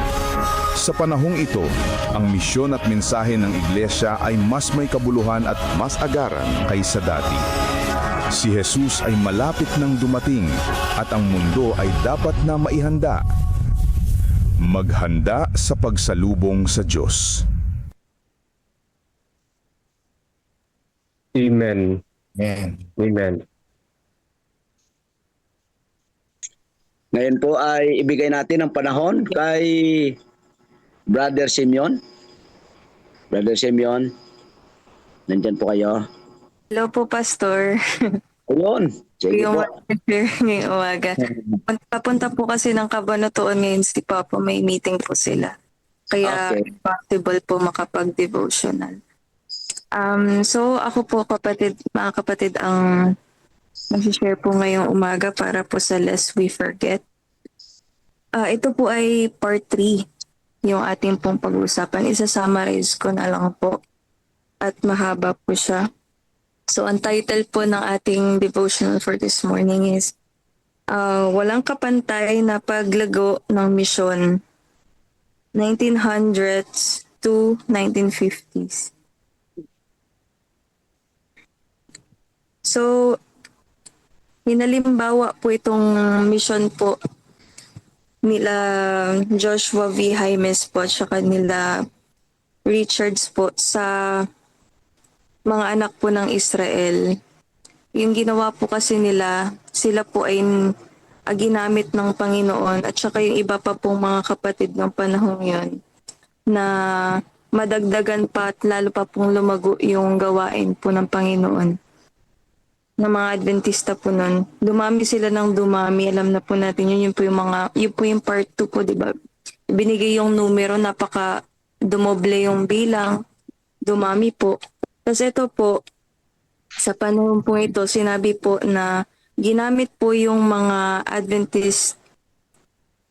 Sa panahong ito, ang misyon at mensahe ng iglesia ay mas may kabuluhan at mas agaran kaysa dati. Si Jesus ay malapit nang dumating at ang mundo ay dapat na maihanda. Maghanda sa pagsalubong sa Diyos. Amen. Amen. Amen. Ngayon po ay ibigay natin ang panahon kay Brother Simeon. Brother Simeon, nandyan po kayo. Hello po, Pastor. Ayun, sige Yung po. ngayong umaga. Pagpapunta po kasi ng Cabanatuan ngayon si Papa, may meeting po sila. Kaya Okay. possible po makapag-devotional. So ako po mga kapatid, ang mag-share po ngayong umaga para po sa Lest We Forget. Ito po ay part 3, yung ating pong pag-uusapan. Isa-summarize ko na lang po at mahaba po siya. So ang title po ng ating devotional for this morning is Walang Kapantay na Paglago ng Misyon 1900s to 1950s. So, hinalimbawa po itong mission po nila Joshua V. Jaimes po at saka nila Richards po sa mga anak po ng Israel. Yung ginawa po kasi nila, sila po ay ginamit ng Panginoon at saka yung iba pa pong mga kapatid ng panahong yon na madagdagan pa at lalo pa pong lumago yung gawain po ng Panginoon. ng mga Adventista po nun. Dumami sila ng dumami. Alam na po natin yun. Yun po yung part 2 po, di ba? Binigay yung numero, napaka dumoble yung bilang. Dumami po. Tapos ito po, sa panahon po ito, sinabi po na ginamit po yung mga Adventist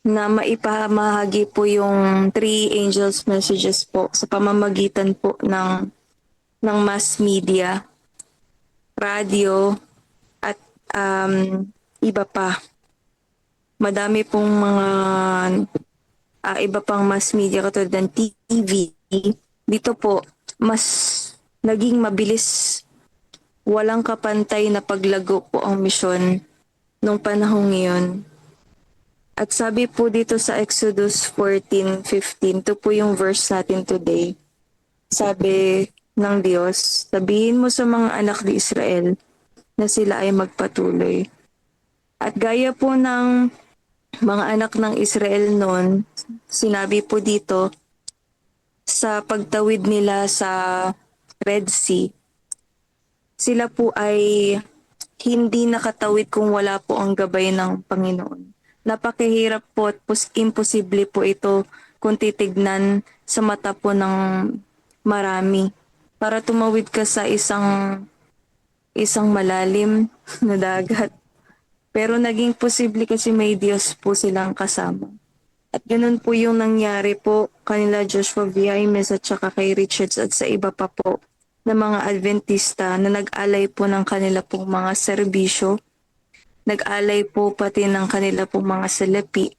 na maipamahagi po yung three angels messages po sa pamamagitan po ng mass media, radio, at iba pa. Madami pong mga iba pang mass media katulad ng TV. Dito po, mas naging mabilis, walang kapantay na paglago po ang misyon nung panahong iyon. At sabi po dito sa Exodus 14:15, ito po yung verse natin today. Sabi ng Diyos, sabihin mo sa mga anak ni Israel na sila ay magpatuloy. At gaya po ng mga anak ng Israel noon, sinabi po dito, sa pagtawid nila sa Red Sea, sila po ay hindi nakatawid kung wala po ang gabay ng Panginoon. Napakahirap po at imposible po ito kung titignan sa mata po ng marami. Para tumawid ka sa isang malalim na dagat. Pero naging posible kasi may Diyos po silang kasama. At ganun po yung nangyari po kanila Joshua Villames at saka kay Richards at sa iba pa po na mga Adventista na nag-alay po ng kanila pong mga serbisyo, nag-alay po pati ng kanila pong mga salapi,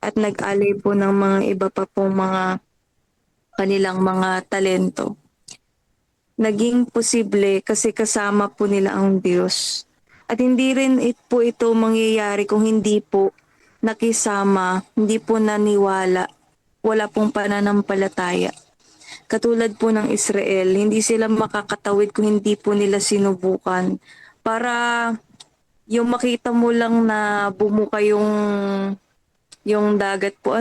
at nag-alay po ng mga iba pa pong mga kanilang mga talento. Naging posible kasi kasama po nila ang Diyos. At hindi rin po ito mangyayari kung hindi po nakisama, hindi po naniwala, wala pong pananampalataya. Katulad po ng Israel, hindi sila makakatawid kung hindi po nila sinubukan. Para yung makita mo lang na bumuka yung dagat po,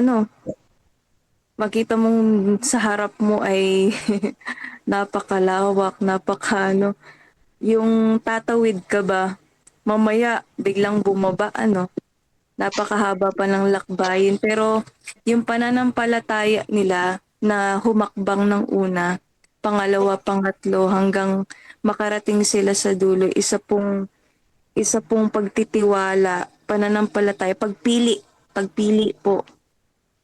makita mong sa harap mo ay napakalawak, yung tatawid ka ba, mamaya biglang bumaba, napakahaba pa ng lakbayin. Pero yung pananampalataya nila na humakbang ng una, pangalawa, pangatlo, hanggang makarating sila sa dulo, isa pong pagtitiwala, pananampalataya, pagpili po.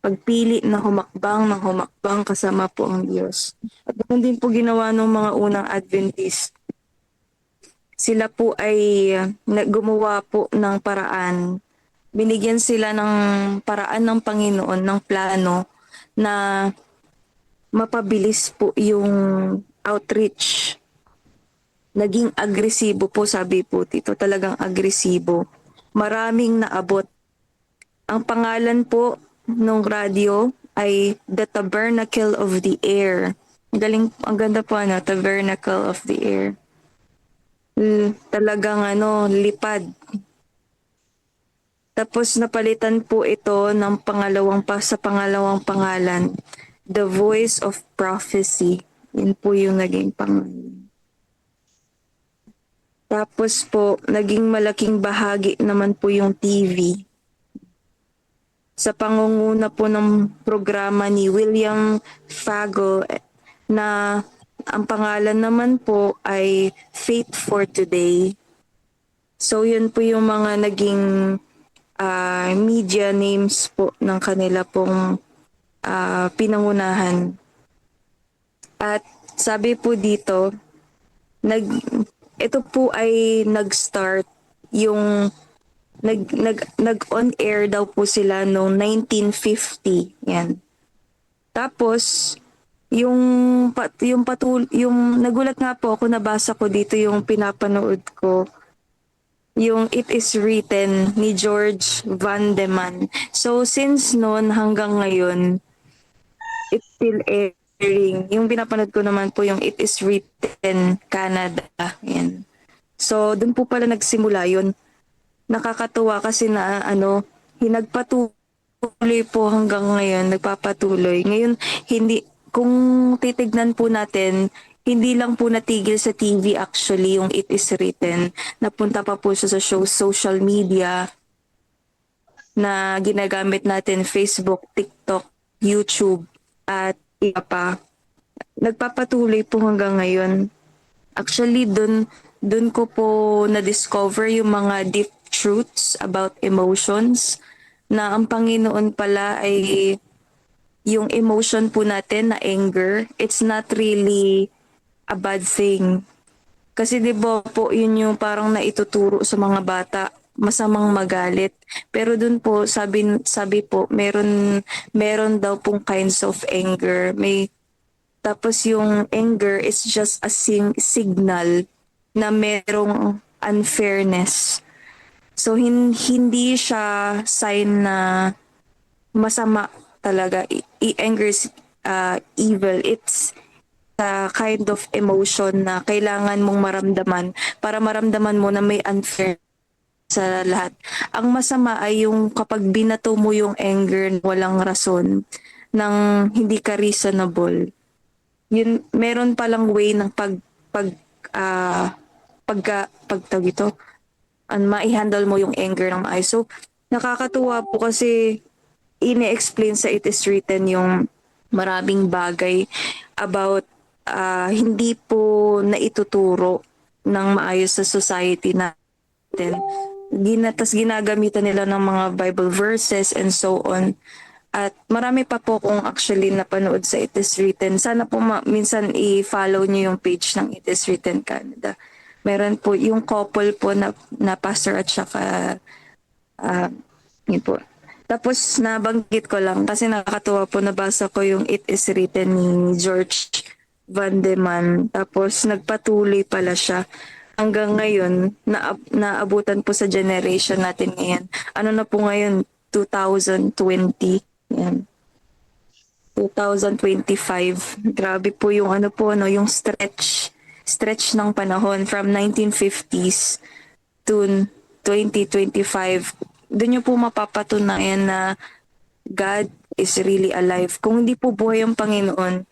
Pagpili na humakbang kasama po ang Diyos. At doon din po ginawa ng mga unang Adventist. Sila po ay gumawa po ng paraan. Binigyan sila ng paraan ng Panginoon, ng plano na mapabilis po yung outreach. Naging agresibo po, sabi po dito, talagang agresibo. Maraming naabot. Ang pangalan po ng radio ay The Tabernacle of the Air. Ang ganda po, Tabernacle of the Air. Talagang lipad. Tapos napalitan po ito ng sa pangalawang pangalan, The Voice of Prophecy. Yun po yung naging pangalan. Tapos po, naging malaking bahagi naman po yung TV. Sa pangunguna po ng programa ni William Fago na ang pangalan naman po ay Faith for Today. So yun po yung mga naging media names po ng kanila pong pinangunahan. At sabi po dito, ito po ay nag-start yung nag-on-air daw po sila noong 1950. Yan. Tapos yung nagulat nga po ako, nabasa ko dito yung pinapanood ko, yung It Is Written ni George Vandeman. So since noon hanggang ngayon, it's still airing. Yung pinapanood ko naman po yung It Is Written Canada. Yan. So doon po pala nagsimula yun. Nakakatuwa kasi na hinagpatuloy po hanggang ngayon, nagpapatuloy. Ngayon, kung titignan po natin hindi lang po natigil sa TV actually yung It Is Written. Napunta pa po siya sa social media na ginagamit natin, Facebook, TikTok, YouTube, at iba pa. Nagpapatuloy po hanggang ngayon. Actually, dun ko po na-discover yung mga deep truths about emotions na ang Panginoon pala ay yung emotion po natin na anger, it's not really a bad thing. Kasi 'di ba po yun yung parang naituturo sa mga bata, masamang magalit. Pero dun po sabi po meron daw pong kinds of anger. Tapos yung anger is just a signal na merong unfairness. So hindi siya sign na masama talaga. Anger is evil. It's a kind of emotion na kailangan mong maramdaman para maramdaman mo na may unfair sa lahat. Ang masama ay yung kapag binato mo yung anger na walang rason, ng hindi ka reasonable. Yun, meron palang way ng pagtawag ito, ma-handle mo yung anger ng maayos. So, nakakatuwa po kasi ine-explain sa It Is Written yung maraming bagay about hindi po naituturo ng maayos sa society natin. Tas ginagamitan nila ng mga Bible verses and so on. At marami pa po kung actually napanood sa It Is Written. Sana po minsan i-follow niyo yung page ng It Is Written Canada. Meron po yung couple po na pastor at saka yun po. Tapos nabanggit ko lang kasi nakakatuwa po, nabasa ko yung It Is Written ni George Van de Man. Tapos nagpatuloy pala siya hanggang ngayon, naabutan po sa generation natin ngayon. Ano na po ngayon? 2020. Yan. 2025. Grabe po yung yung stretch ng panahon from 1950s to 2025. Doon nyo po mapapatunayan na God is really alive. Kung hindi po buhay ang Panginoon,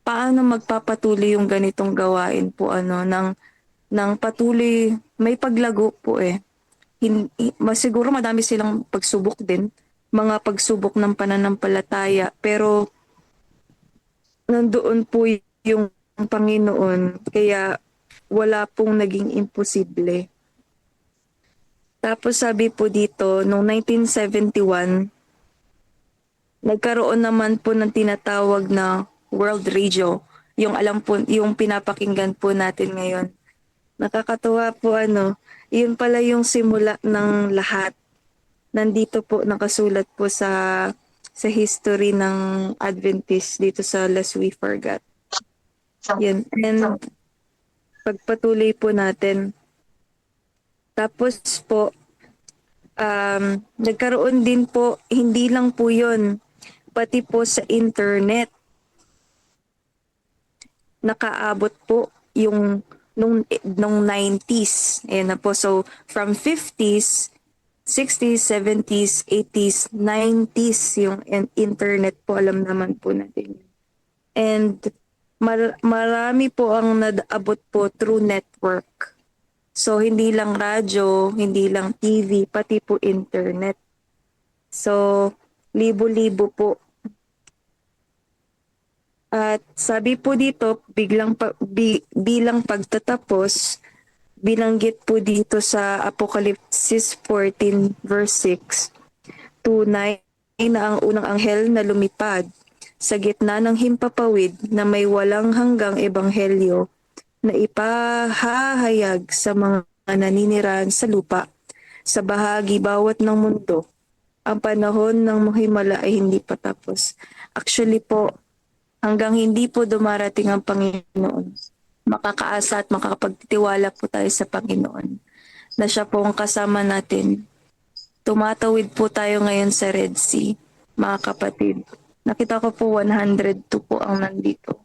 paano magpapatuloy yung ganitong gawain po ng patuloy, may paglago po eh. Siguro madami silang pagsubok din, mga pagsubok ng pananampalataya, pero nandoon po yung Panginoon, kaya wala pong naging imposible. Tapos sabi po dito, noong 1971, nagkaroon naman po ng tinatawag na World Radio, yung alam po, yung pinapakinggan po natin ngayon. Nakakatuwa po yun pala yung simula ng lahat. Nandito po nakasulat po sa history ng Adventist dito sa Lest We Forget. Yan. And pagpatuloy po natin. Tapos po, nagkaroon din po, hindi lang po yun, pati po sa internet. Nakaabot po yung nung 90s. Ayan na po. So, from 50s, 60s, 70s, 80s, 90s, yung internet po, alam naman po natin. And marami po ang nadaabot po through network. So, hindi lang radyo, hindi lang TV, pati po internet. So, libo-libo po. At sabi po dito, bilang pagtatapos, binanggit po dito sa Apocalypse 14 verse 6, tunay na ang unang anghel na lumipad sa gitna ng himpapawid na may walang hanggang ebanghelyo na ipahahayag sa mga naninirahan sa lupa, sa bahagi bawat ng mundo. Ang panahon ng himala ay hindi pa tapos. Actually po, hanggang hindi po dumarating ang Panginoon, makakaasa at makakapagtitiwala po tayo sa Panginoon na siya po ang kasama natin. Tumatawid po tayo ngayon sa Red Sea, mga kapatid. Nakita ko po 102 po ang nandito.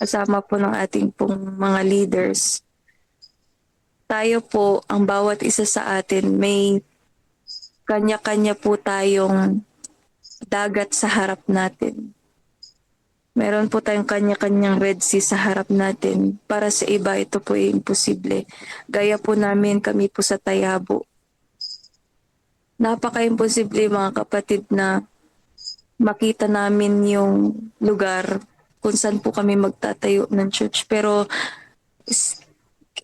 Kasama po ng ating pong mga leaders. Tayo po, ang bawat isa sa atin, may kanya-kanya po tayong dagat sa harap natin. Meron po tayong kanya-kanyang Red Sea sa harap natin. Para sa iba, ito po ay imposible. Gaya po namin, kami po sa Tayabo. Napaka-imposible mga kapatid na makita namin yung lugar kung saan po kami magtatayo ng church. Pero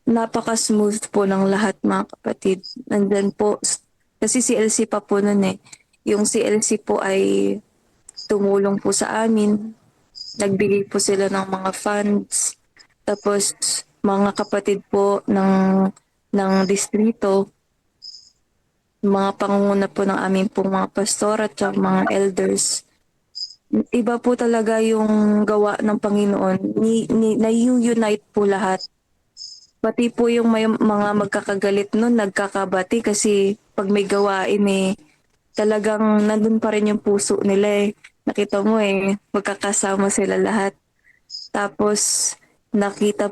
napaka-smooth po ng lahat mga kapatid. Nandyan po, kasi CLC pa po nun eh. Yung CLC po ay tumulong po sa amin. Nagbigay po sila ng mga funds. Tapos mga kapatid po ng distrito, mga pangunguna po ng aming pong mga pastor at mga elders. Iba po talaga yung gawa ng Panginoon. Na-unite po lahat. Pati po yung may mga magkakagalit nun, nagkakabati kasi pag may gawain talagang nandun pa rin yung puso nila eh. Nakita mo magkakasama sila lahat. Tapos nakakita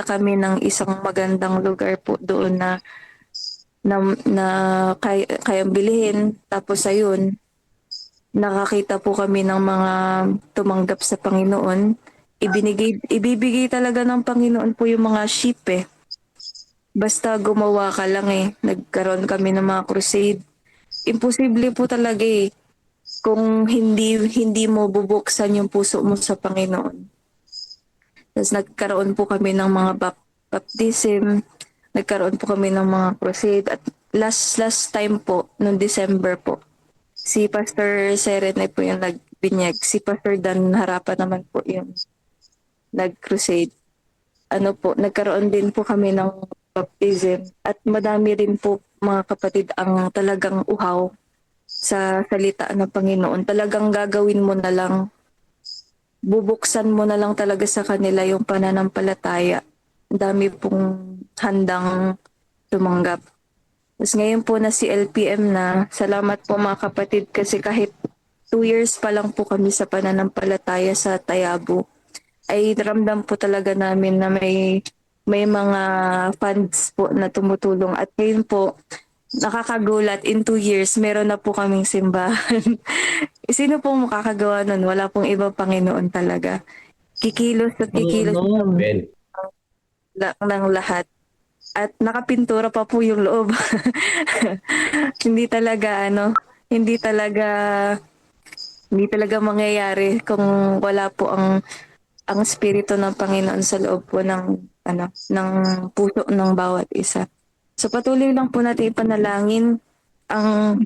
kami ng isang magandang lugar po doon na kayang bilhin. Tapos ayun, nakakita po kami ng mga tumanggap sa Panginoon. Ibibigay talaga ng Panginoon po yung mga sheep eh. Basta gumawa ka lang Nagkaroon kami ng mga crusade. Imposible po talaga kung hindi mo bubuksan yung puso mo sa Panginoon. Tapos nagkaroon po kami ng mga baptism, nagkaroon po kami ng mga crusade at last time po, noong December po, si Pastor Seren po yung nagbinyag. Si Pastor Dan Harapan naman po yung nag-crusade. Nagkaroon din po kami ng baptism at madami rin po mga kapatid ang talagang uhaw sa salita ng Panginoon. Talagang gagawin mo na lang, bubuksan mo na lang talaga sa kanila yung pananampalataya. Ang dami pong handang tumanggap. Tapos ngayon po na si LPM na, salamat po mga kapatid kasi kahit 2 years pa lang po kami sa pananampalataya sa Tayabo, ay ramdam po talaga namin na may mga funds po na tumutulong. At ngayon po, nakakagulat, in 2 years, meron na po kaming simbahan. Sino po makakagawa nun? Wala pong ibang Panginoon talaga. Kikilos at kikilos Amen. ng lahat. At nakapintura pa po yung loob. Hindi talaga mangyayari kung wala po ang espiritu ng Panginoon sa loob po ng puso ng bawat isa. So patuloy lang po natin ipanalangin ang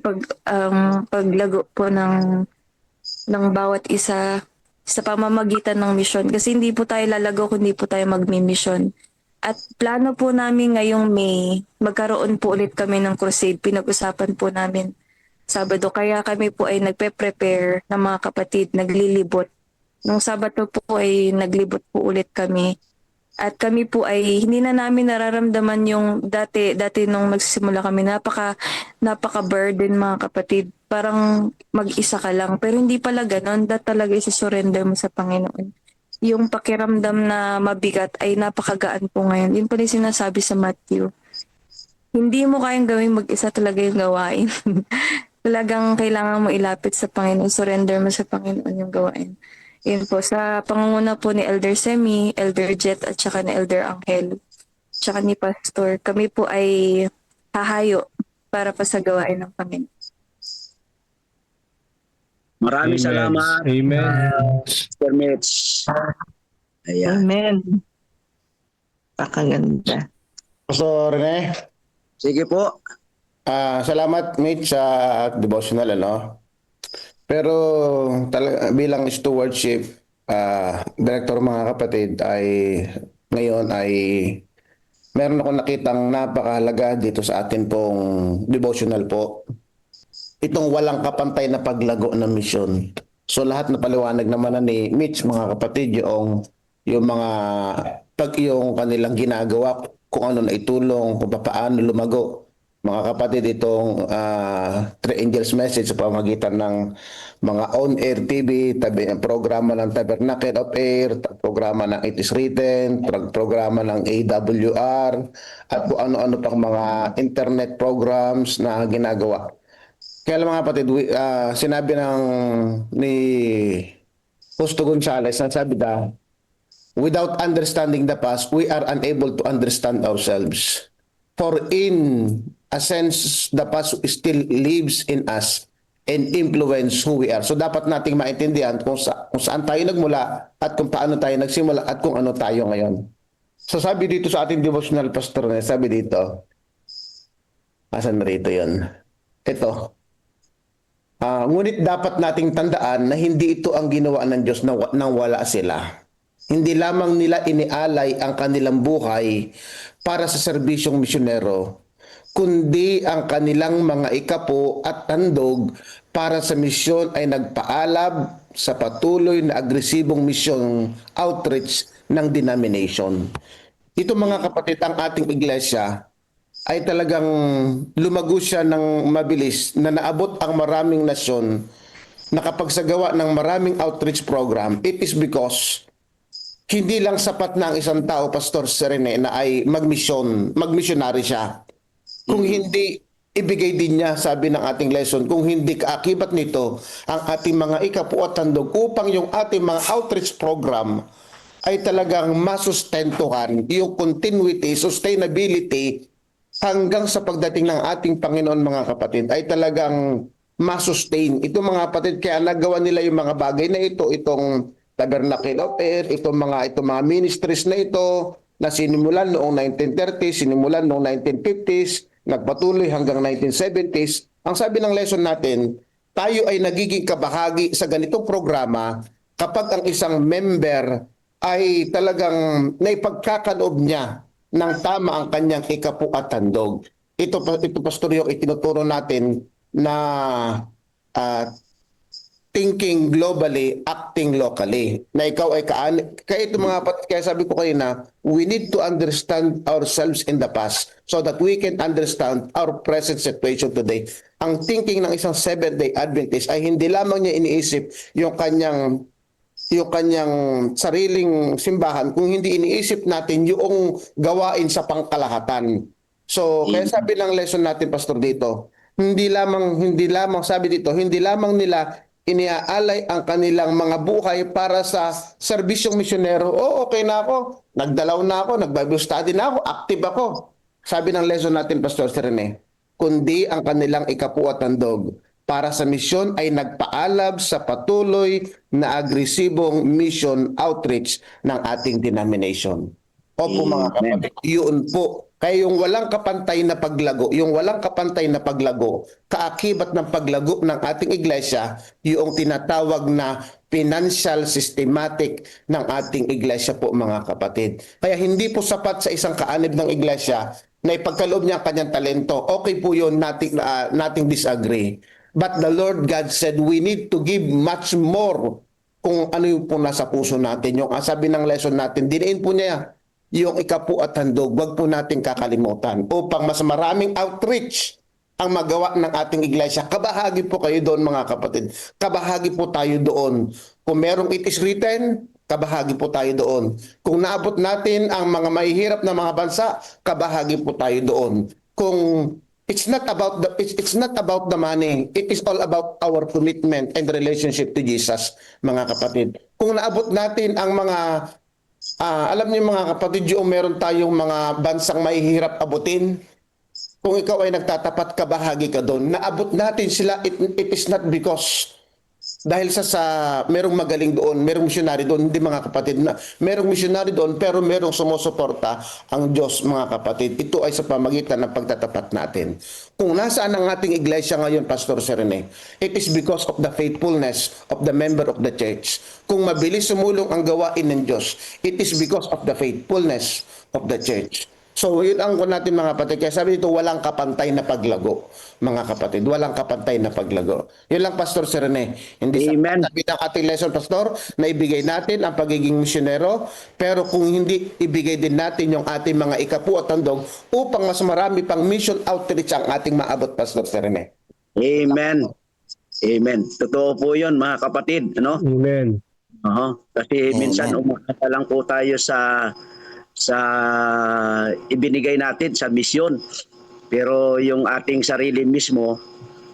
paglago po ng bawat isa sa pamamagitan ng misyon kasi hindi po tayo lalago kung hindi po tayo magmi-mission. At plano po namin ngayong May, magkaroon po ulit kami ng crusade. Pinag-usapan po namin Sabado. Kaya kami po ay nagpe-prepare ng mga kapatid, naglilibot. Nung Sabado po ay naglibot po ulit kami. At kami po ay hindi na namin nararamdaman yung dati nung magsisimula kami. Napaka-burden mga kapatid. Parang mag-isa ka lang. Pero hindi pala ganon. Talaga isa-surrender mo sa Panginoon. Yung pakiramdam na mabigat ay napakagaan po ngayon. Yun pala yung sinasabi sa Matthew. Hindi mo kayang gawin mag-isa talaga yung gawain. Talagang kailangan mo ilapit sa Panginoon. Surrender mo sa Panginoon yung gawain. Yun po, sa pangunguna po ni Elder Semi, Elder Jet, at saka ni Elder Angel, saka ni Pastor, kami po ay hahayo para pa sa gawain ng Panginoon. Maraming salamat. Amen. Mr. Mitch. Ayan. Amen. Pakaganda. Pastor Rene, Sige po. salamat Mitch sa devotional Pero bilang stewardship, director mga kapatid ngayon ay meron akong nakitang napakahalaga dito sa atin pong devotional po. Itong walang kapantay na paglago ng misyon. So lahat na paliwanag naman na ni Mitch mga kapatid yung yung kanilang ginagawa, kung ano na itulong, kung paano lumago. Mga kapatid, itong Three Angels Message sa pamamagitan ng mga on-air TV, programa ng Tabernacle of Air, programa ng It Is Written, programa ng AWR, at kung ano-ano pang mga internet programs na ginagawa. Kaya lang mga kapatid, sinabi ni Justo Gonzales, sabi na, without understanding the past, we are unable to understand ourselves. For in a sense, the past still lives in us and influence who we are. So dapat nating maintindihan kung saan tayo nagmula at kung paano tayo nagsimula at kung ano tayo ngayon. So sabi dito sa ating devotional pastor, sabi dito, asan na rito yun? Ito. Ngunit dapat nating tandaan na hindi ito ang ginawa ng Diyos nang wala sila. Hindi lamang nila inialay ang kanilang buhay para sa serbisyong misyonero, kundi ang kanilang mga ikapo at tandog para sa misyon ay nagpaalab sa patuloy na agresibong misyon outreach ng denomination. Ito mga kapatid, ang ating iglesia ay talagang lumago siya ng mabilis na naabot ang maraming nasyon, nakapagsagawa ng maraming outreach program. It is because hindi lang sapat na ang isang tao, Pastor Serene, na ay magmisyonary siya. Kung hindi, ibigay din niya, sabi ng ating lesson, kung hindi kaakibat nito ang ating mga ikapo at tandog upang yung ating mga outreach program ay talagang masustentuhan, yung continuity, sustainability, hanggang sa pagdating ng ating Panginoon, mga kapatid, ay talagang masustain. Ito mga kapatid, kaya nagawa nila yung mga bagay na ito, itong Tabernacle of Air, itong mga ministries na ito, na sinimulan noong 1930s, sinimulan noong 1950s, nagpatuloy hanggang 1970s. Ang sabi ng lesson natin, tayo ay nagiging kabahagi sa ganitong programa kapag ang isang member ay talagang naipagkakaloob niya ng tama ang kanyang ikapo at tandog. Ito pastor, yung itinuturo natin na thinking globally, acting locally. Na ikaw ay kaya ito mga kaya sabi ko kanina, we need to understand ourselves in the past so that we can understand our present situation today. Ang thinking ng isang Seventh-day Adventist ay hindi lamang niya iniisip yung kanyang sariling simbahan, kung hindi iniisip natin yung gawain sa pangkalahatan. So, kaya sabi ng lesson natin, Pastor, dito, hindi lamang sabi dito, hindi lamang nila iniaalay ang kanilang mga buhay para sa serbisyong misyonero. Okay na ako, nagdalaw na ako, nag-Bible study na ako, active ako. Sabi ng lesson natin, Pastor Serene, kundi ang kanilang ikapo at tandog para sa misyon ay nagpaalab sa patuloy na agresibong mission outreach ng ating denomination. Opo mga kapatid, yun po. Kaya yung walang kapantay na paglago, kaakibat ng paglago ng ating iglesia, yung tinatawag na financial systematic ng ating iglesia po mga kapatid. Kaya hindi po sapat sa isang kaanib ng iglesia na ipagkaloob niya ang kanyang talento. Okay po yun, nating disagree. But the Lord God said we need to give much more kung ano yung po nasa puso natin. Yung sabi ng lesson natin, dinain po niya yung ikapo at handog, wag po natin kakalimutan upang mas maraming outreach ang magawa ng ating iglesia. Kabahagi po kayo doon mga kapatid. Kabahagi po tayo doon. Kung merong it is written, kabahagi po tayo doon. Kung naabot natin ang mga mahihirap na mga bansa, kabahagi po tayo doon. Kung it's not about the money, it is all about our commitment and relationship to Jesus, mga kapatid. Kung naabot natin ang mga alam niyo mga kapatid, yung meron tayong mga bansang mahihirap abutin, kung ikaw ay nagtatapat, kabahagi ka doon. Naabot natin sila, it is not because dahil sa merong magaling doon, merong missionary doon, hindi mga kapatid, na merong missionary doon pero merong sumusuporta ang Diyos mga kapatid. Ito ay sa pamagitan ng pagtatapat natin. Kung nasaan ang ating iglesia ngayon, Pastor Serene, it is because of the faithfulness of the member of the church. Kung mabilis sumulong ang gawain ng Diyos, it is because of the faithfulness of the church. So, yun ang natin mga kapatid. Kaya sabi dito, walang kapantay na paglago, mga kapatid. Walang kapantay na paglago. Yun lang, Pastor Serene. Hindi Amen. sa sabi ng ating lesson, Pastor, na ibigay natin ang pagiging misyonero, pero kung hindi, ibigay din natin yung ating mga ikapu at tandog upang mas marami pang mission outreach ang ating maabot, Pastor Serene. Amen. Amen. Totoo po yun, mga kapatid. Ano? Amen. Kasi minsan umakata lang po tayo sa ibinigay natin sa misyon. Pero yung ating sarili mismo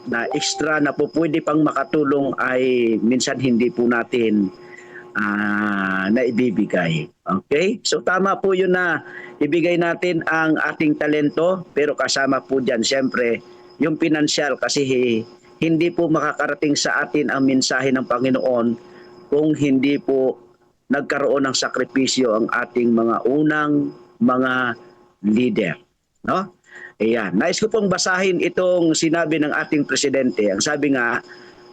na extra na po pwede pang makatulong ay minsan hindi po natin na ibibigay. Okay? So tama po yun na ibigay natin ang ating talento, pero kasama po dyan siyempre yung pinansyal, kasi hindi po makakarating sa atin ang mensahe ng Panginoon kung hindi po nagkaroon ng sakripisyo ang ating mga unang mga leader. No? Ayan. Nais ko pong basahin itong sinabi ng ating presidente. Ang sabi nga,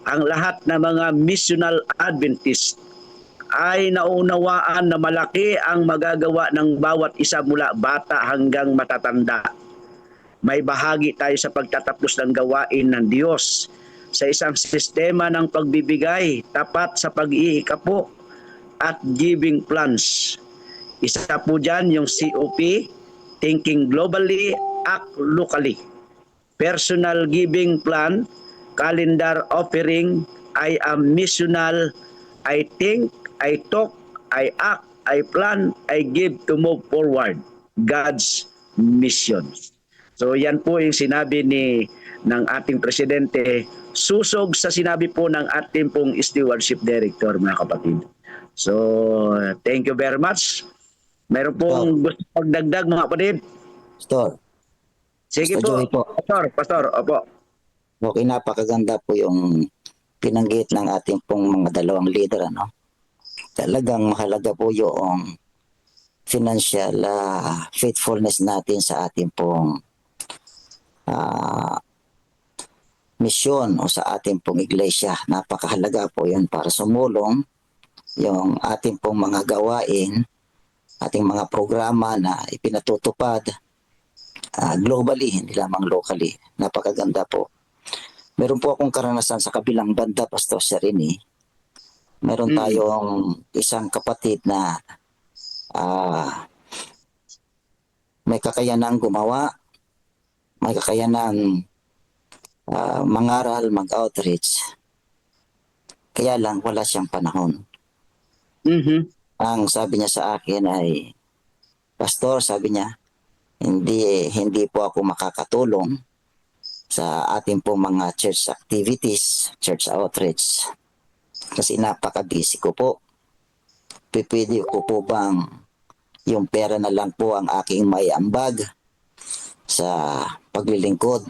ang lahat ng mga missional Adventist ay naunawaan na malaki ang magagawa ng bawat isa mula bata hanggang matatanda. May bahagi tayo sa pagtatapos ng gawain ng Diyos sa isang sistema ng pagbibigay tapat sa pag-iikapo at giving plans. Isa po dyan yung COP, Thinking Globally, Act Locally. Personal Giving Plan, Calendar Offering, I am missional, I think, I talk, I act, I plan, I give to move forward God's mission. So yan po yung sinabi ng ating presidente, susog sa sinabi po ng ating pong stewardship director, mga kapatid. So thank you very much. Meron pong gusto pagdagdag, mga kapatid? Pastor, Sige Pastor Joey po. po. Pastor, opo. Okay, napakaganda po yung pinanggit ng ating pong mga dalawang leader, ano? Talagang mahalaga po yung financial faithfulness natin sa ating pong misyon o sa ating pong iglesia. Napakahalaga po yun para sumulong yung ating pong mga gawain, ating mga programa na ipinatutupad globally, hindi lamang locally. Napakaganda po. Meron po akong karanasan sa kabilang banda, Pastor Serini. Meron tayong isang kapatid na may kakayanang gumawa, may kakayanang mangaral, mag-outreach. Kaya lang wala siyang panahon. Ang sabi niya sa akin ay, Pastor, sabi niya, hindi po ako makakatulong sa ating po mga church activities, church outreach. Kasi napaka-busy ko po. Pwede ko po bang yung pera na lang po ang aking may ambag sa paglilingkod?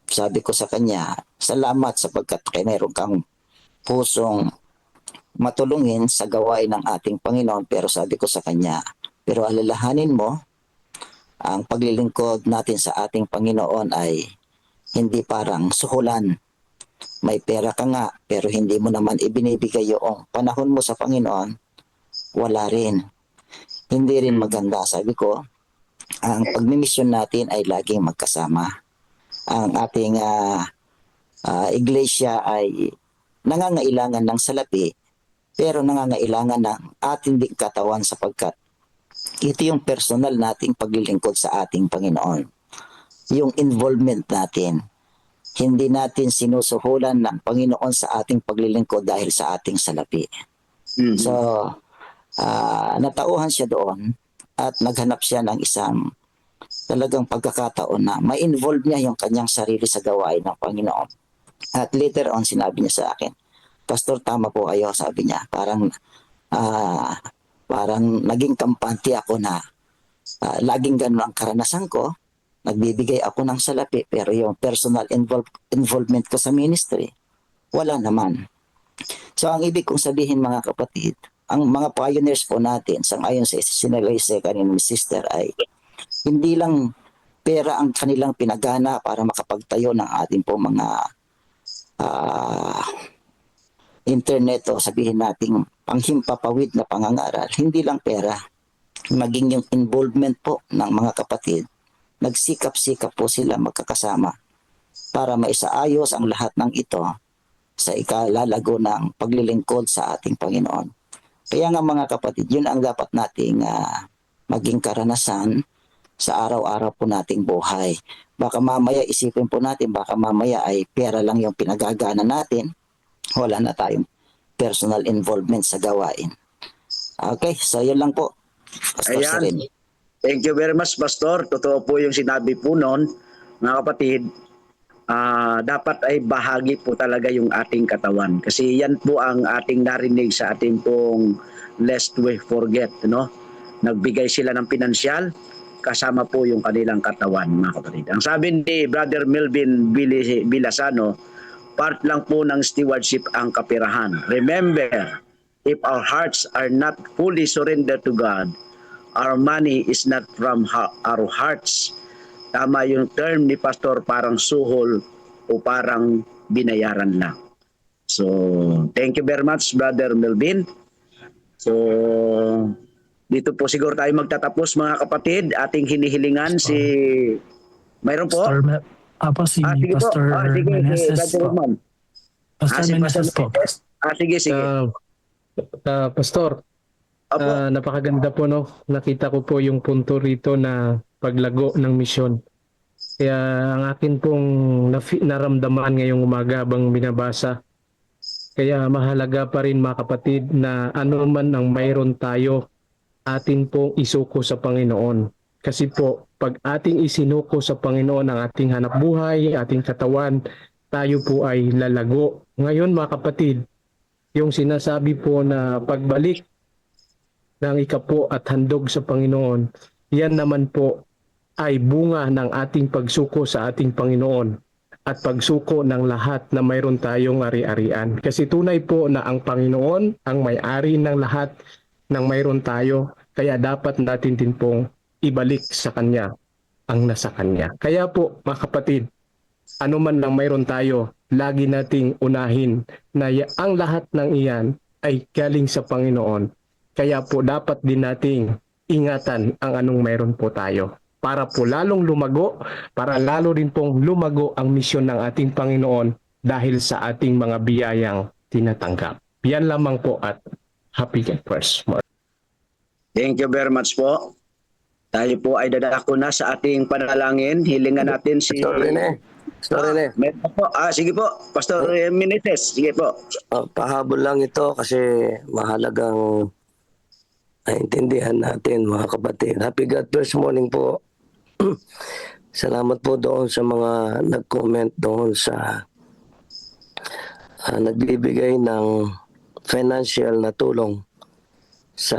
Sabi ko sa kanya, salamat sapagkat meron kang pusong matulungin sa gawain ng ating Panginoon. Pero sabi ko sa kanya, pero alalahanin mo, ang paglilingkod natin sa ating Panginoon ay hindi parang suhulan. May pera ka nga, pero hindi mo naman ibinibigay yung panahon mo sa Panginoon, wala rin. Hindi rin maganda, sabi ko. Ang pagmimisyon natin ay laging magkasama. Ang ating iglesia ay nangangailangan ng salapi, pero nangangailangan ng ating ding katawan sapagkat ito yung personal nating paglilingkod sa ating Panginoon. Yung involvement natin. Hindi natin sinusuhulan ng Panginoon sa ating paglilingkod dahil sa ating salapi. So, natauhan siya doon at naghanap siya ng isang talagang pagkakataon na ma-involve niya yung kanyang sarili sa gawain ng Panginoon. At later on, sinabi niya sa akin, Pastor, tama po kayo, sabi niya. Parang naging kampante ako na laging ganun ang karanasan ko. Nagbibigay ako ng salapi pero yung personal involvement ko sa ministry, wala naman. So ang ibig kong sabihin, mga kapatid, ang mga pioneers po natin, ayon sa sinalay sa kanina ni sister, ay hindi lang pera ang kanilang pinagana para makapagtayo ng ating po mga internet o sabihin nating panghimpapawid na pangangaral. Hindi lang pera, maging yung involvement po ng mga kapatid. Nagsikap-sikap po sila magkakasama para maisaayos ang lahat ng ito sa ikalalago ng paglilingkod sa ating Panginoon. Kaya nga, mga kapatid, yun ang dapat nating maging karanasan sa araw-araw po nating buhay. Baka mamaya isipin po natin, baka mamaya ay pera lang yung pinagagana natin. Wala na tayong personal involvement sa gawain. Okay, so yun lang po. Pastor Serini. Thank you very much, Pastor. Totoo po yung sinabi po noon, mga kapatid. dapat ay bahagi po talaga yung ating katawan. Kasi yan po ang ating narinig sa ating pong lest we forget, no? Nagbigay sila ng pinansyal, kasama po yung kanilang katawan, mga kapatid. Ang sabi ni Brother Melvin Bilasano, part lang po ng stewardship ang kapirahan. Remember, if our hearts are not fully surrendered to God, our money is not from our hearts. Tama yung term ni Pastor, parang suhol o parang binayaran lang. So, thank you very much, Brother Melvin. So, dito po siguro tayo magtatapos, mga kapatid. Ating hinihilingan si... Mayroon po? Sige po. Pastor Sige, Meneses Brother po. Roman. Pastor si Meneses po. Sige. Pastor, Opo. napakaganda po, no? Nakita ko po yung punto rito na paglago ng misyon. Kaya ang akin pong naramdaman ngayong umaga habang binabasa. Kaya mahalaga pa rin, mga kapatid, na ano man ang mayroon tayo, atin pong isuko sa Panginoon. Kasi po, pag ating isinuko sa Panginoon ang ating hanapbuhay, ating katawan, tayo po ay lalago. Ngayon, mga kapatid, yung sinasabi po na pagbalik ng ikapo at handog sa Panginoon, yan naman po ay bunga ng ating pagsuko sa ating Panginoon at pagsuko ng lahat na mayroon tayong ari-arian. Kasi tunay po na ang Panginoon ang may-ari ng lahat ng mayroon tayo, kaya dapat natin din pong ibalik sa Kanya ang nasa Kanya. Kaya po, mga kapatid, ano man lang mayroon tayo, lagi nating unahin na ang lahat ng iyan ay galing sa Panginoon. Kaya po dapat din nating ingatan ang anong mayroon po tayo. Para po lalong lumago, para lalo rin pong lumago ang misyon ng ating Panginoon dahil sa ating mga biyayang tinatanggap. Yan lamang po at happy Christmas. Thank you very much po. Tayo po ay dadako na sa ating panalangin. Hilingan natin si... Pastor Rene. Meron po. Sige po. Pastor Meneses. Sige po. Pahabol lang ito kasi mahalagang naintindihan natin, mga kapatid. Happy God First Morning po. Salamat po doon sa mga nag-comment doon sa nagbibigay ng financial na tulong sa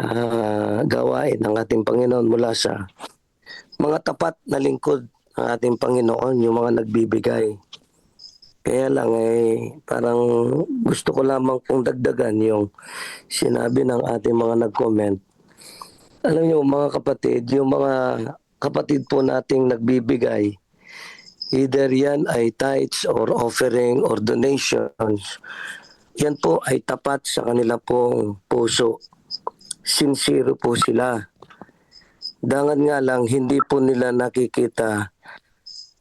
gawain ng ating Panginoon mula sa mga tapat na lingkod ng ating Panginoon, yung mga nagbibigay. Kaya lang parang gusto ko lamang pong dagdagan yung sinabi ng ating mga nag-comment. Alam niyo, mga kapatid, yung mga kapatid po nating nagbibigay, either yan ay tithes or offering or donations, yan po ay tapat sa kanila pong puso. Sincere po sila. Dangan nga lang, hindi po nila nakikita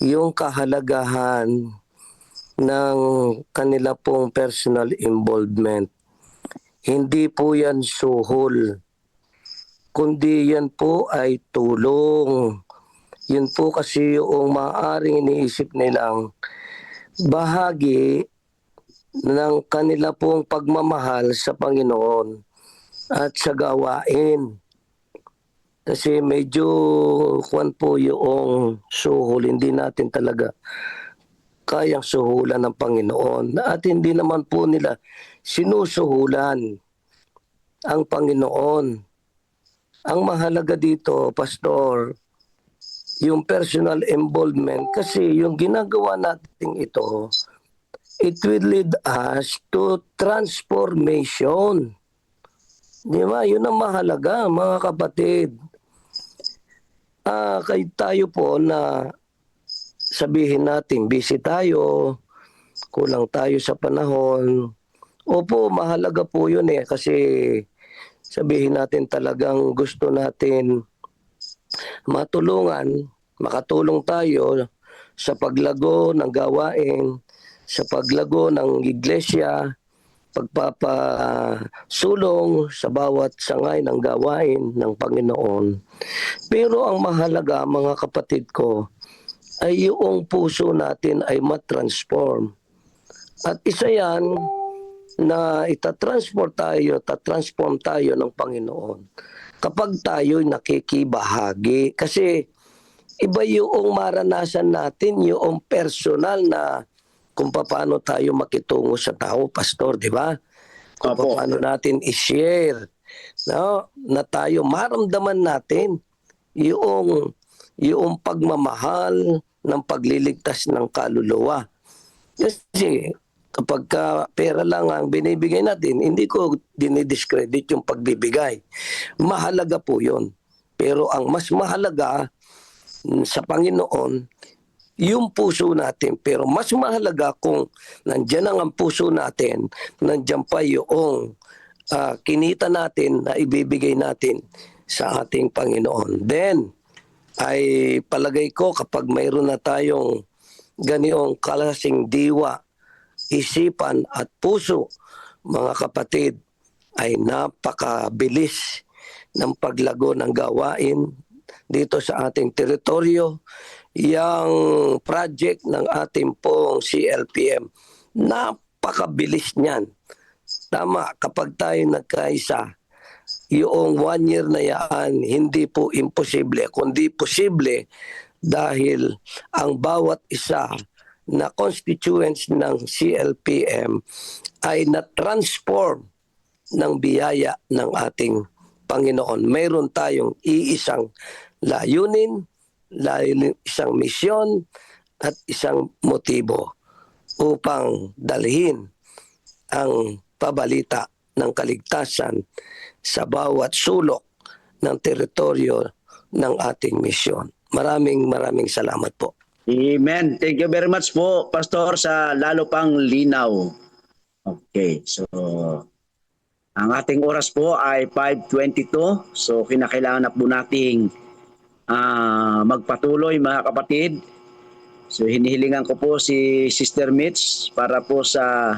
yung kahalagahan ng kanila pong personal involvement. Hindi po yan suhol, kundi yan po ay tulong. Yun po kasi yung maaaring iniisip nilang bahagi ng kanila pong pagmamahal sa Panginoon at sa gawain. Kasi medyo kwan po yung suhol, hindi natin talaga kayang suhulan ng Panginoon. At hindi naman po nila sinusuhulan ang Panginoon. Ang mahalaga dito, Pastor, yung personal involvement, kasi yung ginagawa natin ito, it will lead us to transformation. Di ba? Yun ang mahalaga, mga kapatid. Kaya tayo po na sabihin natin, busy tayo, kulang tayo sa panahon. Opo, mahalaga po yun kasi sabihin natin talagang gusto natin matulungan, makatulong tayo sa paglago ng gawain, sa paglago ng iglesia, pagpapasulong sa bawat sangay ng gawain ng Panginoon. Pero ang mahalaga, mga kapatid ko, ay yung puso natin ay matransform. At isa yan na itatransform tayo ng Panginoon kapag tayo nakikibahagi. Kasi Iba yung maranasan natin, yung personal na kung paano tayo makitungo sa tao, pastor, di ba? Kung Opo. paano natin i-share, no? Na tayo maramdaman natin yung pagmamahal ng pagliligtas ng kaluluwa. Kasi kapag pera lang ang binibigay natin, hindi ko dinidiscredit yung pagbibigay. Mahalaga po yun. Pero ang mas mahalaga sa Panginoon, yung puso natin. Pero mas mahalaga kung nandyan ang puso natin, nandyan pa yung kinita natin na ibibigay natin sa ating Panginoon. Then, ay palagay ko kapag mayroon na tayong ganiyong klaseng diwa, isipan at puso, mga kapatid, ay napakabilis ng paglago ng gawain dito sa ating teritoryo. Yang project ng ating pong CLPM, napakabilis niyan. Tama, kapag tayo nagkaisa, yung 1 year na yan, hindi po imposible, kundi posible dahil ang bawat isa na constituents ng CLPM ay na-transform ng biyaya ng ating Panginoon. Mayroon tayong iisang layunin, isang misyon at isang motibo upang dalhin ang pabalita ng kaligtasan sa bawat sulok ng teritoryo ng ating misyon. Maraming salamat po. Amen. Thank you very much po, Pastor, sa lalo pang linaw. Okay, so ang ating oras po ay 5:22. So kinakailangan na po nating magpatuloy, mga kapatid. So hinihilingan ko po si Sister Mitch para po sa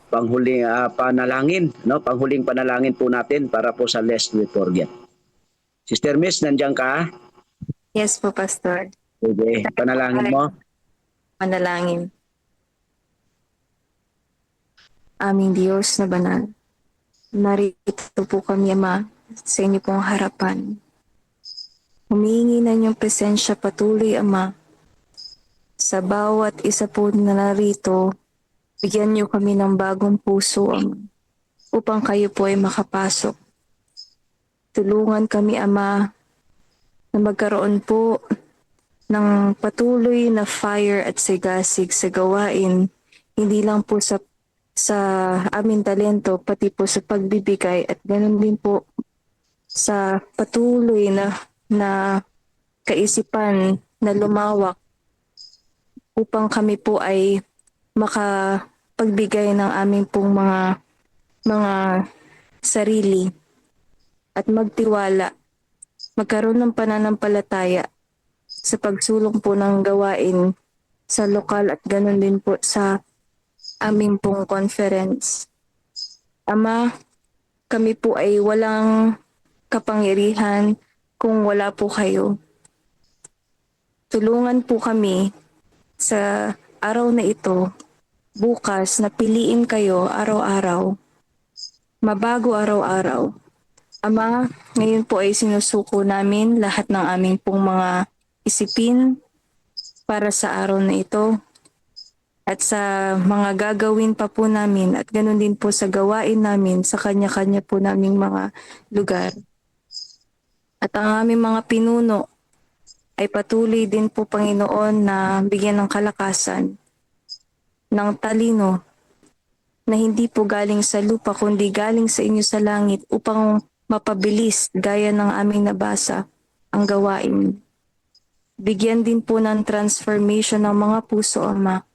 panghuling panalangin, no? Panghuling panalangin po natin para po sa Lest We Forget. Sister Mitch, nandiyan ka? Yes po, Pastor. Okay, panalangin mo. Manalangin. Aming Diyos na banal, narito po kami, Ama, sa inyo pong harapan. Humihingi na inyong presensya patuloy, Ama. Sa bawat isa po na narito, bigyan niyo kami ng bagong puso, Ama, upang kayo po ay makapasok. Tulungan kami, Ama, na magkaroon po ng patuloy na fire at sigasig sa gawain, hindi lang po sa aming talento, pati po sa pagbibigay at ganoon din po sa patuloy na kaisipan na lumawak upang kami po ay makapagbigay ng aming pong mga sarili at magtiwala, magkaroon ng pananampalataya sa pagsulong po ng gawain sa lokal at ganoon din po sa aming pong conference. Ama, kami po ay walang kapangyarihan kung wala po kayo. Tulungan po kami sa araw na ito, bukas, na piliin kayo araw-araw, mabago araw-araw. Ama, ngayon po ay sinusuko namin lahat ng aming pong mga isipin para sa araw na ito at sa mga gagawin pa po namin at ganoon din po sa gawain namin sa kanya-kanya po naming mga lugar. At ang aming mga pinuno ay patuloy din po, Panginoon, na bigyan ng kalakasan, ng talino, na hindi po galing sa lupa kundi galing sa inyo sa langit upang mapabilis gaya ng aming nabasa ang gawain. Bigyan din po ng transformation ng mga puso, Ama.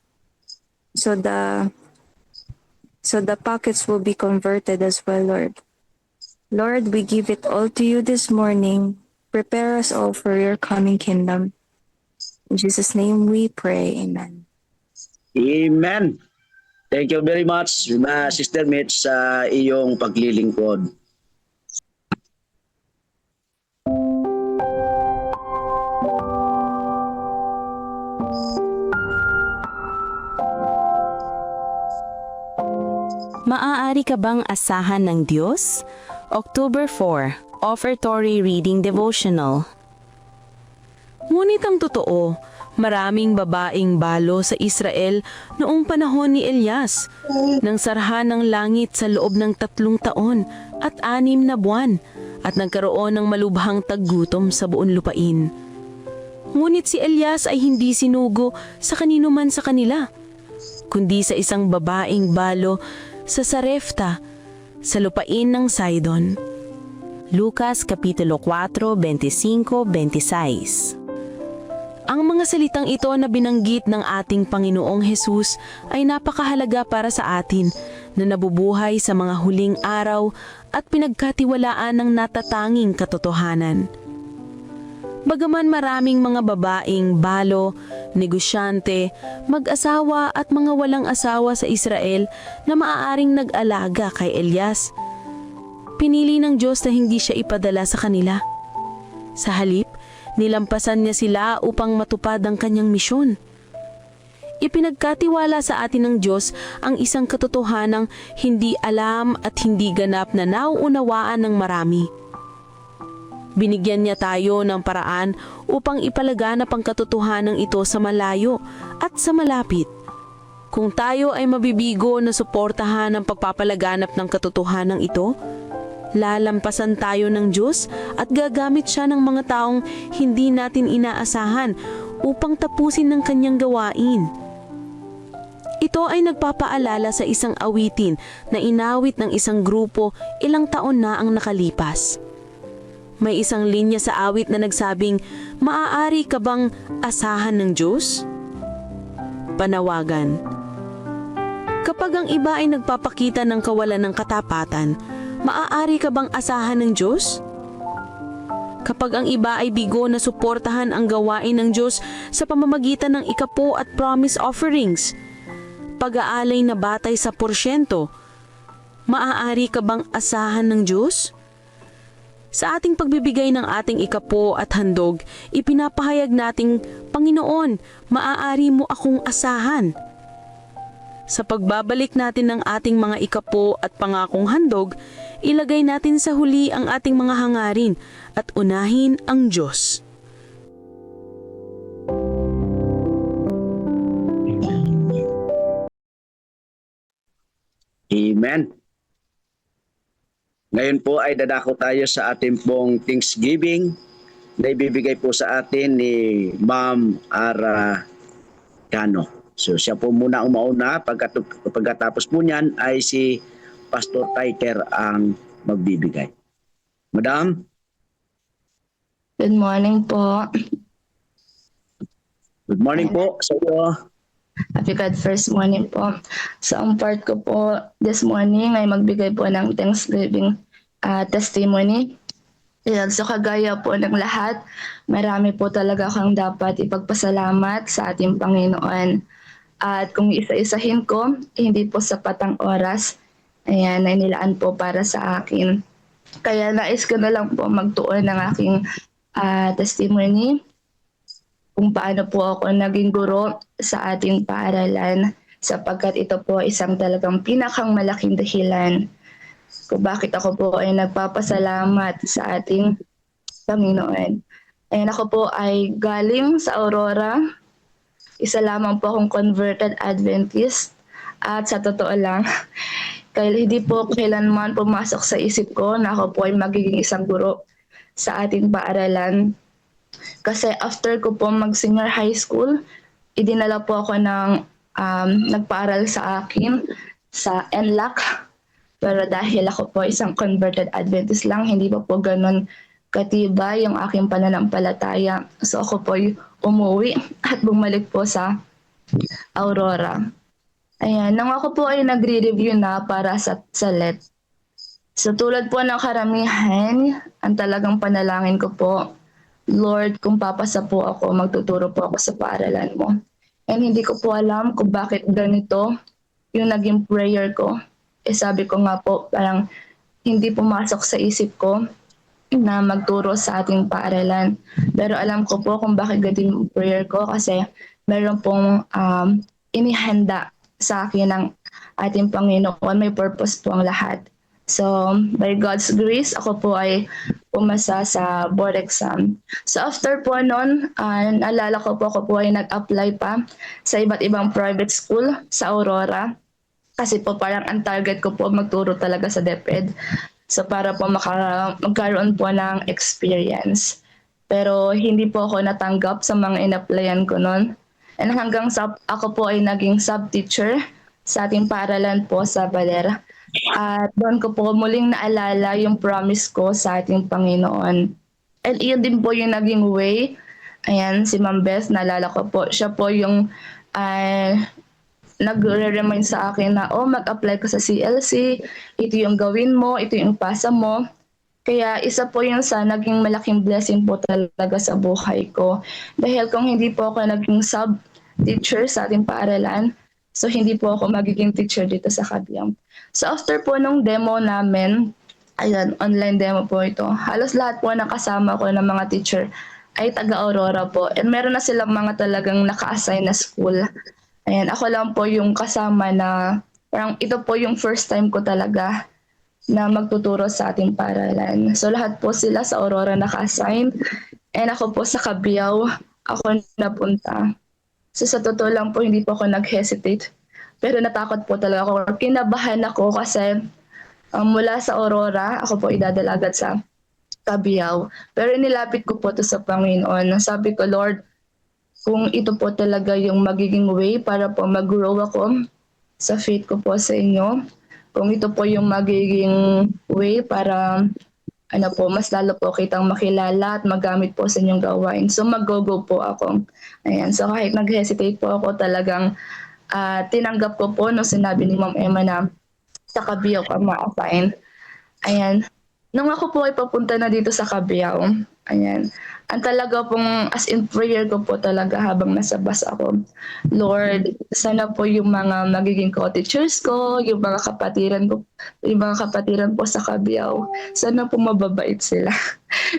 So the pockets will be converted as well, Lord. Lord, we give it all to you this morning. Prepare us all for your coming kingdom. In Jesus' name we pray. Amen. Amen. Thank you very much, Sister Mitch, sa iyong paglilingkod. Maaari ka bang asahan ng Diyos? October 4, Offertory Reading Devotional. Ngunit ang totoo, maraming babaeng balo sa Israel noong panahon ni Elias, nang sarhan ng langit sa loob ng 3 taon at 6 na buwan at nagkaroon ng malubhang taggutom sa buong lupain. Ngunit si Elias ay hindi sinugo sa kanino man sa kanila, kundi sa isang babaeng balo sa Sarepta, sa lupain ng Sidon. Lucas Kapitulo 4, 25-26. Ang mga salitang ito na binanggit ng ating Panginoong Hesus ay napakahalaga para sa atin na nabubuhay sa mga huling araw at pinagkatiwalaan ng natatanging katotohanan. Bagaman maraming mga babaeng balo, negosyante, mag-asawa at mga walang asawa sa Israel na maaaring nag-alaga kay Elias, pinili ng Diyos na hindi siya ipadala sa kanila. Sa halip, nilampasan niya sila upang matupad ang kanyang misyon. Ipinagkatiwala sa atin ng Diyos ang isang katotohanang hindi alam at hindi ganap na nauunawaan ng marami. Binigyan niya tayo ng paraan upang ipalaganap ang katotohanan ito sa malayo at sa malapit. Kung tayo ay mabibigo na suportahan ang pagpapalaganap ng katotohanan ito, lalampasan tayo ng Diyos at gagamit siya ng mga taong hindi natin inaasahan upang tapusin ng kanyang gawain. Ito ay nagpapaalala sa isang awitin na inawit ng isang grupo ilang taon na ang nakalipas. May isang linya sa awit na nagsabing, "Maaari ka bang asahan ng Diyos?" Panawagan. Kapag ang iba ay nagpapakita ng kawalan ng katapatan, maaari ka bang asahan ng Diyos? Kapag ang iba ay bigo na suportahan ang gawain ng Diyos sa pamamagitan ng ikapo at promise offerings, pag-aalay na batay sa porsyento, maaari ka bang asahan ng Diyos? Sa ating pagbibigay ng ating ikapo at handog, ipinapahayag nating, "Panginoon, maaari mo akong asahan." Sa pagbabalik natin ng ating mga ikapo at pangakong handog, ilagay natin sa huli ang ating mga hangarin at unahin ang Diyos. Amen. Ngayon po ay dadako tayo sa ating pong Thanksgiving na ibibigay po sa atin ni Ma'am Ara Cano. So siya po muna ang mauna, pagkatapos po niyan ay si Pastor Tiker ang magbibigay. Madam? Good morning po. Good morning po sa iyo. Happy God first morning po. So ang part ko po this morning ay magbigay po ng Thanksgiving testimony. So kagaya po ng lahat, marami po talaga akong dapat ipagpasalamat sa ating Panginoon. At kung isa-isahin ko, hindi po sapat ang oras ayan, na nilaan po para sa akin. Kaya nais ko na lang po magtuon ng aking testimony kung paano po ako naging guro sa ating paaralan sapagkat ito po isang talagang pinakang malaking dahilan kung bakit ako po ay nagpapasalamat sa ating Panginoon. Ayan, ako po ay galing sa Aurora. Isa lamang po akong converted Adventist at sa totoo lang, hindi po kailanman pumasok sa isip ko na ako po ay magiging isang guro sa ating paaralan. Kasi after ko po mag-senior high school, idinala po ako ng nagpaaral sa akin sa NLAC. Pero dahil ako po isang converted Adventist lang, hindi pa po ganun katibay yung aking pananampalataya. So ako po ay umuwi at bumalik po sa Aurora. Ayan, nang ako po ay nagre-review na para sa SALET. So tulad po ng karamihan, ang talagang panalangin ko po, Lord, kung papasa po ako, magtuturo po ako sa paaralan mo. And hindi ko po alam kung bakit ganito yung naging prayer ko. Sabi ko nga po, parang hindi pumasok sa isip ko na magturo sa ating paaralan. Pero alam ko po kung bakit ganito yung prayer ko kasi meron pong inihanda sa akin ng ating Panginoon. May purpose po ang lahat. So, by God's grace, ako po ay pumasa sa board exam. So, after po nun, naalala ko po, ako po ay nag-apply pa sa iba't ibang private school sa Aurora. Kasi po parang ang target ko po magturo talaga sa DepEd. So, para po magkaroon po ng experience. Pero hindi po ako natanggap sa mga in-applyan ko noon. And hanggang sa ako po ay naging sub-teacher sa ating paaralan po sa Baler. At doon ko po muling naalala yung promise ko sa ating Panginoon. And iyon din po yung naging way. Ayan, si Ma'am Beth, naalala ko po. Siya po yung nagre-remind sa akin na, mag-apply ka sa CLC. Ito yung gawin mo, ito yung pasa mo. Kaya isa po yun sa naging malaking blessing po talaga sa buhay ko. Dahil kung hindi po ako naging sub-teacher sa ating paaralan, so hindi po ako magiging teacher dito sa Kabiyaw. So after po nung demo namin, ayan, online demo po ito, halos lahat po nakasama ko ng mga teacher ay taga-Aurora po. And meron na silang mga talagang naka-assign na school. Ayan, ako lang po yung kasama na, parang ito po yung first time ko talaga na magtuturo sa ating paaralan. So lahat po sila sa Aurora naka-assign. And ako po sa Kabiyaw, ako napunta. So sa totoo lang po, hindi po ako nag-hesitate. Pero natakot po talaga ako. Kinabahan ako kasi mula sa Aurora, ako po idadalagat sa Kabiyaw. Pero nilapit ko po ito sa Panginoon. Sabi ko, Lord, kung ito po talaga yung magiging way para po mag-grow ako sa faith ko po sa inyo, kung ito po yung magiging way para mas lalo po kitang makilala at magamit po sa inyong gawain. So mag-go po ako. Ayan. So kahit nag-hesitate po ako, talagang tinanggap ko po nung sinabi ni Ma'am Emma na sa Kabiyaw ka ma-assign. Ayan. Nung ako po ay papunta na dito sa Kabiyaw, ayan, ang talaga pong as in prayer ko po talaga habang nasa bus ako, Lord, sana po yung mga magiging co-teachers ko, yung mga kapatiran po sa Kabiyaw, sana po mababait sila.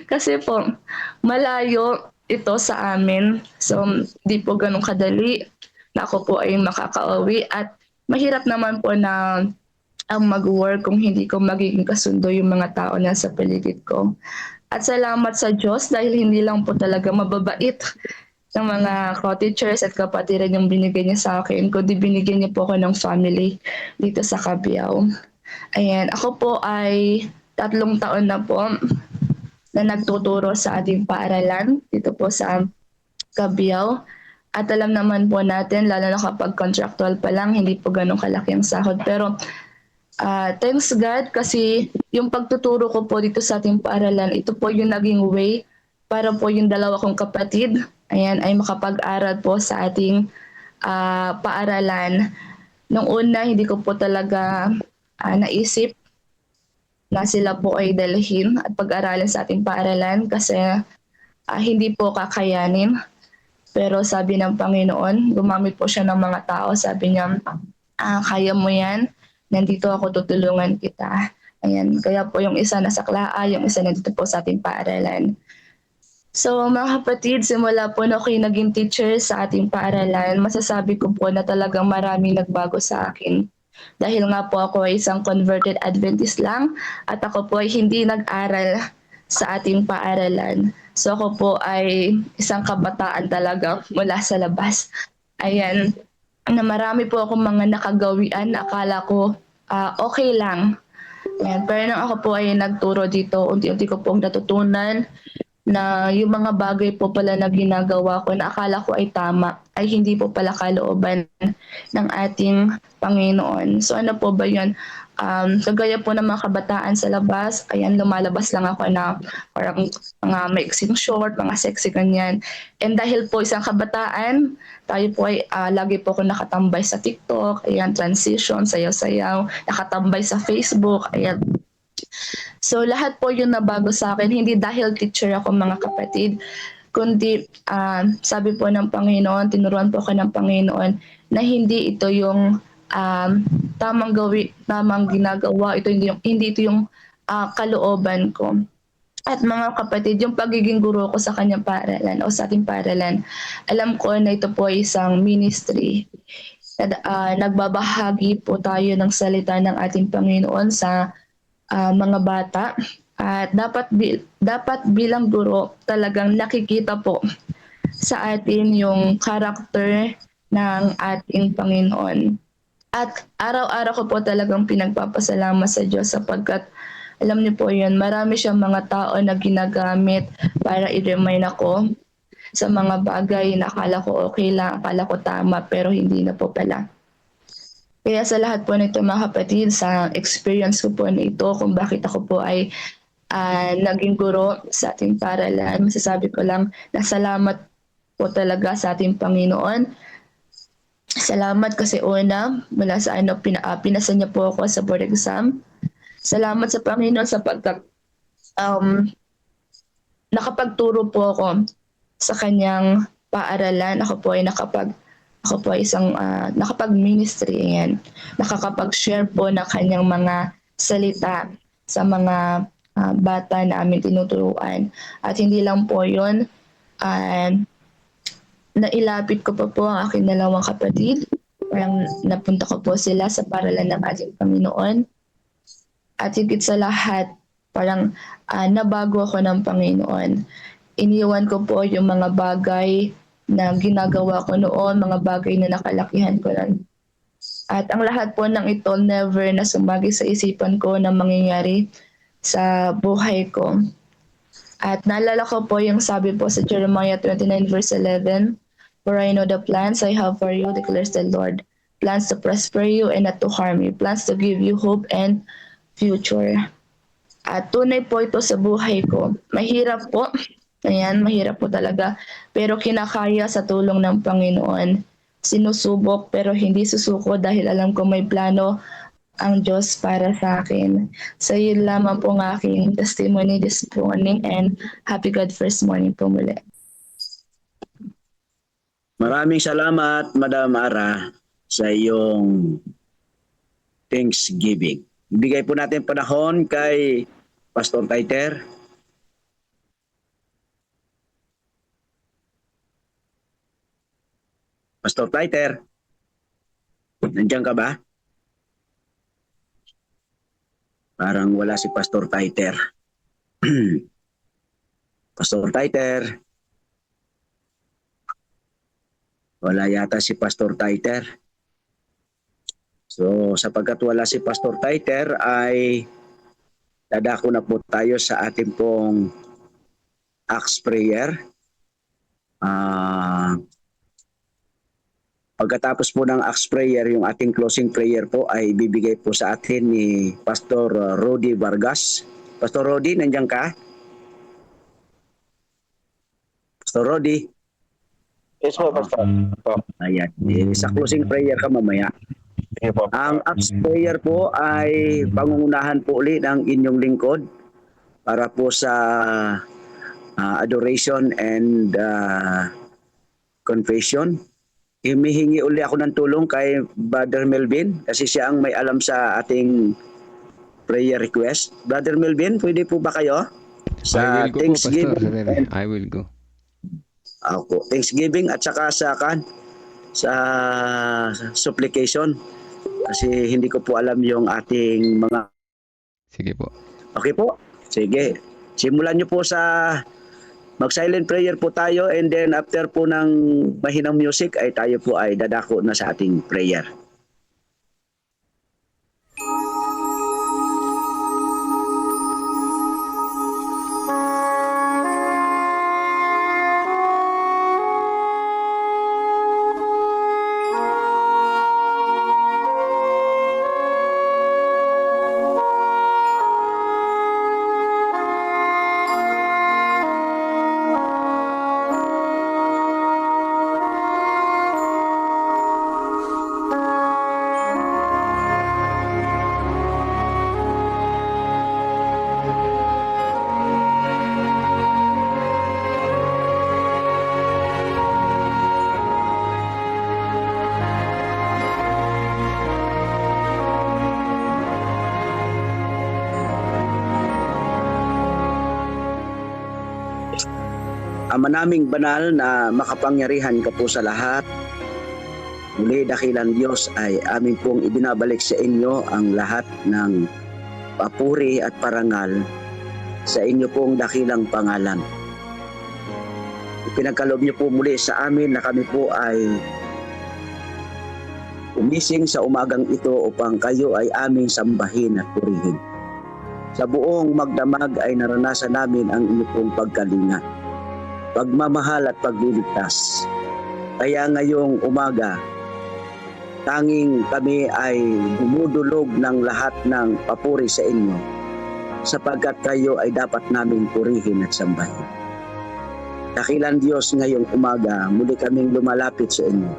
Kasi po, malayo ito sa amin, so di po ganun kadali na ako po ay makakauwi at mahirap naman po na ang mag-work kung hindi ko magiging kasundo yung mga tao na sa paligid ko. At salamat sa Diyos dahil hindi lang po talaga mababait ng mga co-teachers at kapatiran yung binigay niya sa akin, kundi binigyan niya po ako ng family dito sa Kabiyaw. Ayan, ako po ay 3 taon na po na nagtuturo sa ating paaralan dito po sa Kabiyaw. At alam naman po natin, lalo na kapag contractual pa lang, hindi po ganun kalaki ang sahod. Pero thanks God kasi yung pagtuturo ko po dito sa ating paaralan, ito po yung naging way para po yung 2 kong kapatid ay makapag-aral po sa ating paaralan. Nung una, hindi ko po talaga naisip na sila po ay dalhin at pag-aralan sa ating paaralan kasi hindi po kakayanin. Pero sabi ng Panginoon, gumamit po siya ng mga tao. Sabi niya, kaya mo yan. Nandito ako, tutulungan kita. Ayan. Kaya po yung isa nasa Klaa, yung isa nandito po sa ating paaralan. So mga kapatid, simula po na ako'y naging teacher sa ating paaralan, masasabi ko po na talagang maraming nagbago sa akin. Dahil nga po ako ay isang converted Adventist lang at ako po ay hindi nag-aral sa ating paaralan. So ako po ay isang kabataan talaga mula sa labas. Ayan, na marami po akong mga nakagawian na akala ko okay lang. Ayan, pero nung ako po ay nagturo dito, unti-unti ko pong natutunan na yung mga bagay po pala na ginagawa ko na akala ko ay tama, ay hindi po pala kalooban ng ating Panginoon. So ano po ba yun? Kagaya po ng mga kabataan sa labas, ayan, lumalabas lang ako na parang mga maiksing short, mga sexy ganyan. And dahil po isang kabataan, tayo po ay lagi po ako nakatambay sa TikTok, ayan, transition, sayaw-sayaw, nakatambay sa Facebook, ayan. So lahat po yun nabago sa akin, hindi dahil teacher ako mga kapatid, kundi sabi po ng Panginoon, tinuruan po ako ng Panginoon na hindi ito yung tamang ginagawa, hindi ito yung kalooban ko. At mga kapatid, yung pagiging guro ko sa kanyang paaralan o sa ating paaralan, alam ko na ito po ay isang ministry. Nagbabahagi po tayo ng salita ng ating Panginoon sa mga bata. At dapat bilang guro talagang nakikita po sa atin yung karakter ng ating Panginoon. At araw-araw ko po talagang pinagpapasalamat sa Diyos sapagkat alam niyo po yun, marami siyang mga tao na ginagamit para i-remind ako sa mga bagay na akala ko okay lang, akala ko tama, pero hindi na po pala. Kaya sa lahat po nito mga kapatid, sa experience ko po na ito, kung bakit ako po ay naging guro sa ating paaralan, masasabi ko lang na salamat po talaga sa ating Panginoon. Salamat kasi una, mula sa pinasa niya po ako sa board exam. Salamat sa Panginoon sapagkat nakapagturo po ako sa kanyang paaralan. Ako po ay nakapag-ministry yan. Nakakapag-share po ng kanyang mga salita sa mga bata na amin tinuturuan. At hindi lang po yun, nailapit ko pa po ang aking dalawang kapatid. Parang napunta ko po sila sa paaralan ng ating Panginoon. At higit sa lahat, parang nabago ako ng Panginoon. Iniwan ko po yung mga bagay na ginagawa ko noon, mga bagay na nakalakihan ko lang. At ang lahat po ng ito never na sumagi sa isipan ko na mangyayari sa buhay ko. At naalala ko po yung sabi po sa Jeremiah 29 verse 11, "For I know the plans I have for you, declares the Lord, plans to prosper you and not to harm you, plans to give you hope and future." At tunay po ito sa buhay ko. Mahirap po. Ayan, mahirap po talaga. Pero kinakaya sa tulong ng Panginoon. Sinusubok pero hindi susuko dahil alam ko may plano ang Diyos para sa akin. So yun lamang po ng aking testimony this morning, and happy God first morning po muli. Maraming salamat, Madam Ara, sa iyong Thanksgiving. Bigay po natin panahon kay Pastor Taiter. Pastor Taiter, nandiyan ka ba? Parang wala si Pastor Taiter. Pastor Taiter. Wala yata si Pastor Taiter. So sapagkat wala si Pastor Taiter ay dadako na po tayo sa ating pong Acts prayer. Pagkatapos po ng Acts prayer, yung ating closing prayer po ay bibigay po sa atin ni Pastor Rody Vargas. Pastor Rody, nandiyan ka? Pastor Rody? Yes po, Pastor. Ayan. Sa closing prayer ka mamaya. Ang Acts prayer po ay pangungunahan po ulit ng inyong lingkod para po sa adoration and confession. Humihingi uli ako ng tulong kay Brother Melvin kasi siya ang may alam sa ating prayer request. Brother Melvin, pwede po ba kayo? Sa Thanksgiving. I will go. Ako, Thanksgiving at saka sa supplication kasi hindi ko po alam yung ating mga. Sige po. Okay po? Sige. Simulan niyo po sa mag-silent prayer po tayo, and then after po ng mahinang music ay tayo po ay dadako na sa ating prayer. Ama naming banal na makapangyarihan ka po sa lahat, muli dakilang Diyos ay amin pong ibinabalik sa inyo ang lahat ng papuri at parangal sa inyo pong dakilang pangalan. Ipinagkaloob niyo po muli sa amin na kami po ay umising sa umagang ito upang kayo ay aming sambahin at purihin. Sa buong magdamag ay naranasan namin ang inyong pong pagkalinga, pagmamahal at pagliligtas. Kaya ngayong umaga, tanging kami ay dumudulog ng lahat ng papuri sa inyo sapagkat kayo ay dapat naming purihin at sambahin. Dakilang Diyos, ngayong umaga, muli kaming lumalapit sa inyo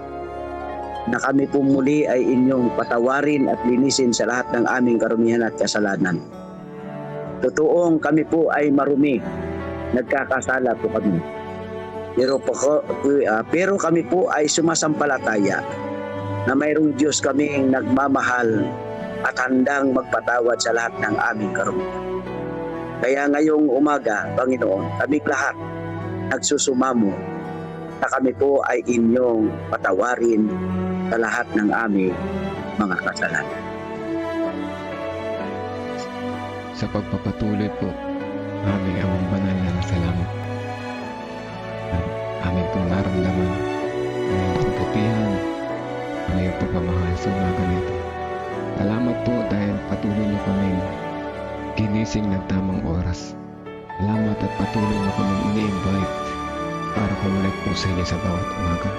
na kami po muli ay inyong patawarin at linisin sa lahat ng aming karumihan at kasalanan. Totoong kami po ay marumi, nagkakasala po kami. Pero kami po ay sumasampalataya na mayroong Diyos kaming nagmamahal at handang magpatawad sa lahat ng aming karumihan. Kaya ngayong umaga, Panginoon, kami lahat nagsusumamo na kami po ay inyong patawarin sa lahat ng aming mga kasalanan. Sa pagpapatuloy po, aming amang banal na salamat. Aming pong naramdaman ang iyong kabutihan, ang iyong pagmamahal sa umaga nito. Salamat po dahil patuloy niyo kaming ginising ng tamang oras. Salamat at patuloy niyo kaming ini-invite para kumulit po sa inyo sa bawat umaga.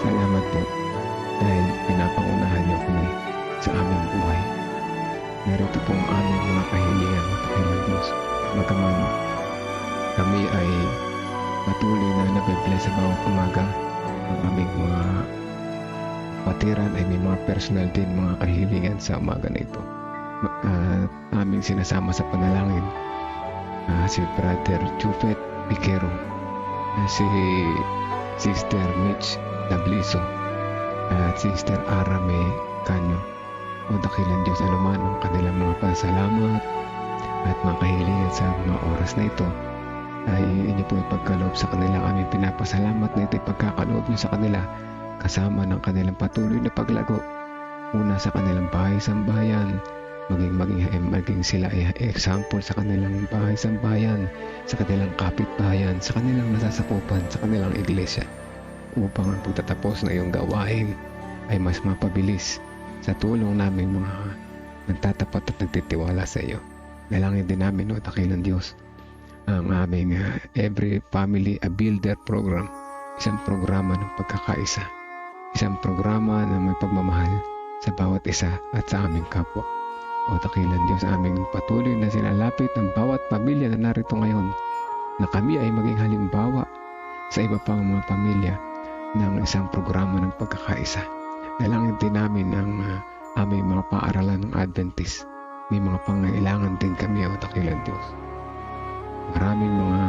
Salamat po dahil pinapangunahan niyo kami sa aming buhay. Narito po ang aming mga kahilingan at kahilang Diyos. Bagaman kami ay patuloy na nabibless sa bawat umaga, ang aming mga patiran ay may mga personal din mga kahilingan sa umaga na ito. Aming sinasama sa panalangin si Brother Chufet Piquero, si Sister Mitch Dabliso, at Sister Arame Canyo. O dakilang Diyos, anuman ang kanilang mga pasalamat at mga kahilingan sa mga oras na ito ay inyo po ipagkaloob sa kanila. Kami pinapasalamat na ito ipagkakaloob nyo sa kanila kasama ng kanilang patuloy na paglago. Una sa kanilang bahay-sambayan, maging sila ay example sa kanilang bahay-sambayan, sa kanilang kapitbahayan, sa kanilang nasasakupan, sa kanilang iglesia, upang ang pagtatapos na iyong gawain ay mas mapabilis sa tulong namin mga nagtatapat at nagtitiwala sa iyo. Dalangin din namin, o dakilang Diyos, ang aming Every Family a Builder program, isang programa ng pagkakaisa, isang programa na may pagmamahal sa bawat isa at sa aming kapwa. O dakilang Diyos, aming patuloy na sinalapit ng bawat pamilya na narito ngayon, na kami ay maging halimbawa sa iba pang mga pamilya ng isang programa ng pagkakaisa. Dalangin din namin ang aming mga paaralan ng Adventist. May mga pangailangan din kami, o dakilang Diyos. Maraming mga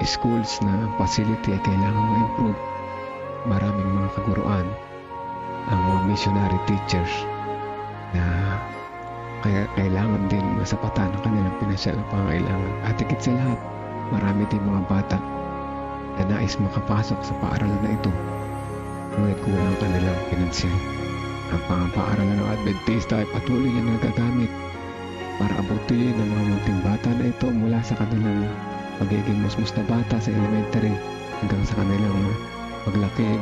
schools na facility ay kailangan ma-improve. Maraming mga kaguruan, ang mga missionary teachers na kaya kailangan din masapatan ang kanilang pinansyal na pangailangan. At higit sa lahat, marami din mga bata na nais makapasok sa paaralan na ito, ngunit kulang kanilang pinansyal. Ang paaralan ng Adventista ay patuloy na nagagamit para abutin ang mga munting bata na ito mula sa kanilang pagiging musmus na bata sa elementary hanggang sa kanilang paglaki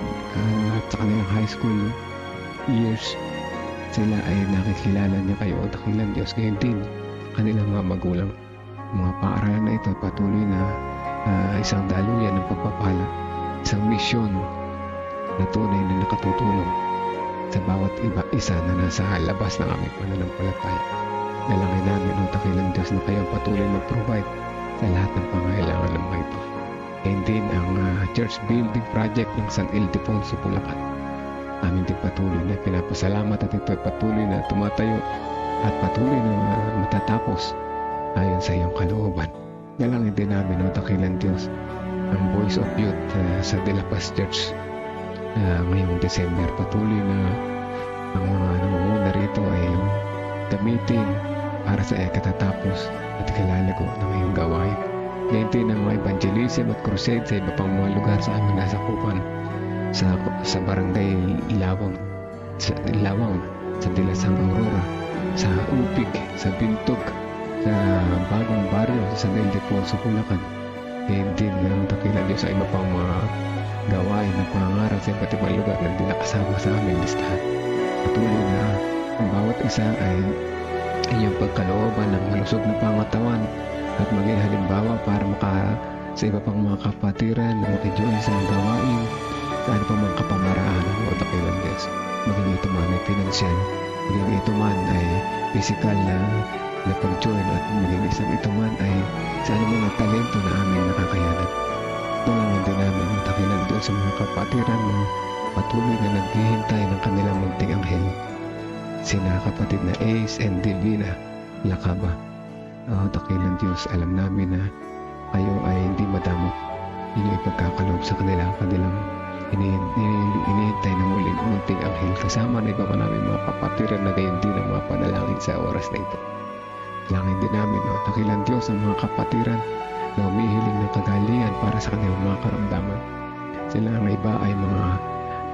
at sa kanilang high school years. Sila ay nakikilala niya kayo, o dakilang Diyos. Ngayon din kanilang mga magulang. Mga paaralan na ito ay patuloy na isang daluyan ng pagpapala, isang misyon na tunay na nakatutulong sa bawat isa na nasa labas ng aming pananampalataya. Dalangin namin, o dakilang Diyos, na kayo patuloy mag-provide sa lahat ng pangailangan ng mga ito. And din ang church building project ng San Ildefonso, Bulacan. Amin din patuloy na pinapasalamat at ito ay patuloy na tumatayo at patuloy na matatapos ayon sa iyong kalooban. Dalangin din namin, o dakilang Diyos, ang Voice of Youth sa De La Paz Church ngayong December. Patuloy na ang mga nangunguna rito ay gamitin para sa katatapos at ikalalago ng iyong gawain. Ngayon din ang mga evangelism at crusade sa iba pang mga lugar sa aming nasakupan sa barangay Lawang sa Dilasang Aurora, sa Upig, sa Bintog, sa Bagong Baryo, sa San Ildefonso, Bulacan. Ngayon din, dakilan Diyos sa iba pang mga gawain na pangangaral sa iba't ibang lugar na hindi nakasama sa aming listahan. Patuloy na ang bawat isa ay iyong pagkalooban ng malusog na pangatawan at maging halimbawa para sa iba pang mga kapatiran na makijoin sa mga gawain sa ano pa mga kapamaraan o dakilan Diyos. Maging ito man ay pinansyal, maging ito man ay physical na pag-join at maging isang ito man ay sa anong mga talento na aming nakakayanan. Tulungan din namin ang dakilan doon sa mga kapatiran na patuloy na naghihintay ng kanilang munting anghel. Sina kapatid na Ace and Divina Lakaba. Dakilan Diyos, alam namin na kayo ay hindi madamot. Inyong ipagkakaloob sa kanilang inihintay na muling munting anghel kasama na iba pa namin mga kapatiran na gayon din ang mga panalangin sa oras na ito. Langin din namin, dakilan Diyos, ang mga kapatiran na humihiling ng kagalingan para sa kanilang mga karamdaman. Sila ang iba ay mga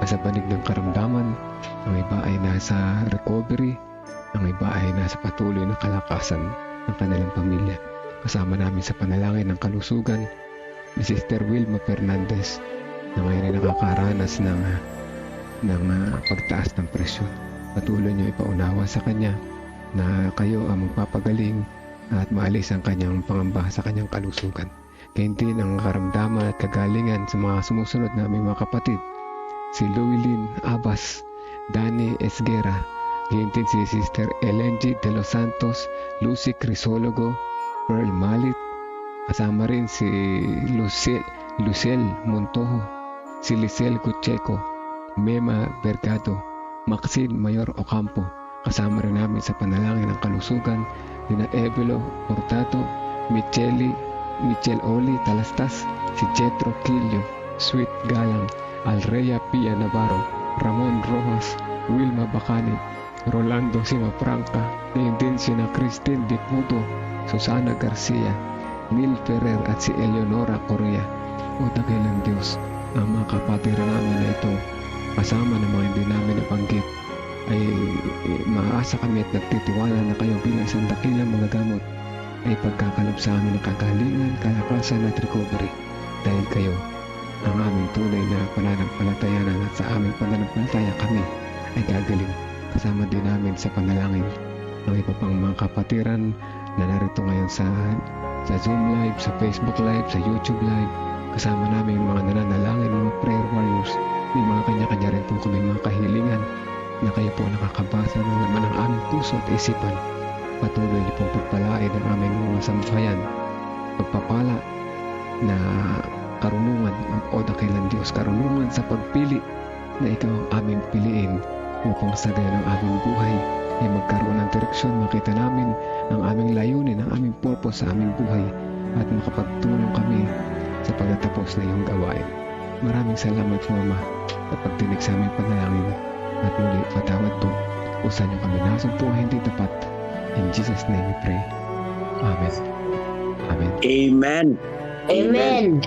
nasa banig ng karamdaman, ang iba ay nasa recovery, ang iba ay nasa patuloy na kalakasan ng kanilang pamilya. Kasama namin sa panalangin ng kalusugan ni Sister Wilma Fernandez na ngayon ay nakakaranas ng pagtaas ng presyon. Patuloy niyo ipaunawa sa kanya na kayo ang magpapagaling at maalis ang kanyang pangamba sa kanyang kalusugan. Kaya din ang karamdaman at kagalingan sa mga sumusunod naming mga kapatid, si Louilyn Abbas, Danny Esguera, gayon din si Sister LNG de los Santos, Lucy Crisologo, Pearl Malit, kasama rin si Lucel Montojo, si Lisel Gutcheco, Mema Bergado, Maxine Mayor Ocampo. Kasama rin namin sa panalangin ng kalusugan nina Evelo Hurtado, Michelle Oli Talastas, si Jetro Quillo, Sweet Galang, Alrea Pia Navarro, Ramon Rojas, Wilma Bacani, Rolando Simapranca, ngayon din sina Christine Diputo, Susana Garcia, Neil Ferrer at si Eleonora Correa. O dakilang Diyos, ang mga kapatiran namin na ito, kasama ng mga hindi namin nabanggit, ay maaasa kami at nagtitiwala na kayo bilang isang dakilang mga gamot ay pagkakalob sa amin ng kagalingan, kalakasan at recovery. Dahil kayo ang aming tunay na pananampalatayanan at sa aming pananampalataya kami ay gagaling. Kasama din namin sa panalangin ng iba pang mga kapatiran na narito ngayon sa Zoom Live, sa Facebook Live, sa YouTube Live. Kasama namin mga nananalangin, mga prayer warriors. May mga kanya-kanya rin po kami mga kahilingan na kayo po nakakabasa ng laman ng aming puso at isipan. Patuloy niyo pong pagpalain ang aming mga sambahayan. Pagpapala na karunungan o dakilan Diyos, karunungan sa pagpili na ikaw ang aming piliin upang sa gayon ang aming buhay ay magkaroon ng direksyon, makita namin ang aming layunin, ang aming purpose sa aming buhay at makapagtulong kami sa pagtatapos na iyong gawain. Maraming salamat po, Ama, sa pagtinig sa aming panalangin at muli patawad po kung saan niyo kami nasumpo hindi tapat. In Jesus' name we pray. Amen. Amen. Amen.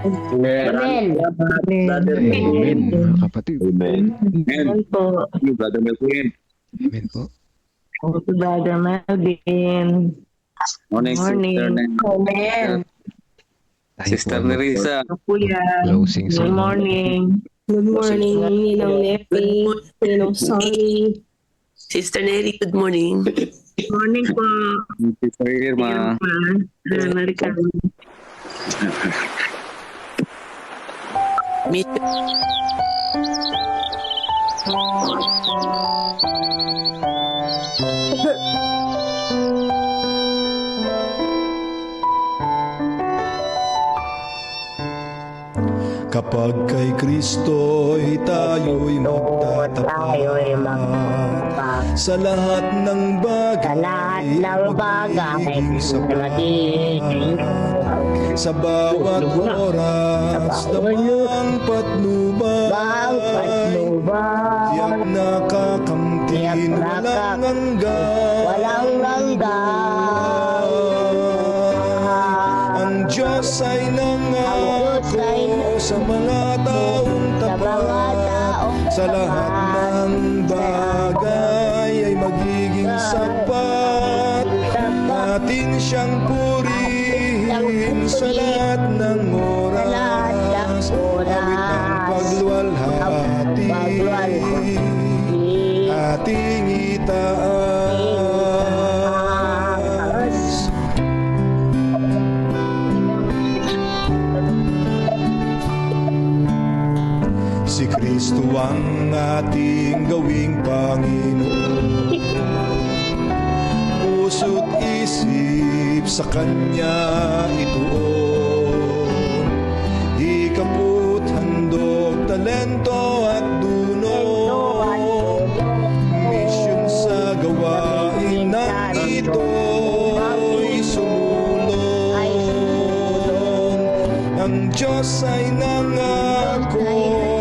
Amen. Amen. Amen, mga kapatid. Amen. Amen po. Brother Melvin. Amen po. Okay, Brother Melvin. Morning, Sister Amen. Sister Nerissa. Kuya. Closing Good morning. Good morning, Ninong Nepi, Ninong Sorry. Sister Neri, good morning. Good morning po. Sister Irma. Kapag kay Kristo'y tayo'y magtatapat sa lahat ng bagay, magiging sapat. Sa bawat oras namang patnubay, tiyak nakakamtin, walang hanggan. Ang Diyos ay nangako sa mga taong tapat, sa lahat ng bagay ay magiging sapat. siyang purihin sa lahat ng oras. Awit ng pagluwalhati, ating itaas. Si Kristo ang ating gawing Panginoon, puso't isip sa Kanya ituon. Hikaput, handog, talento at dunong, misyon sa gawain ng ito'y sumulong. Ang Diyos ay nangako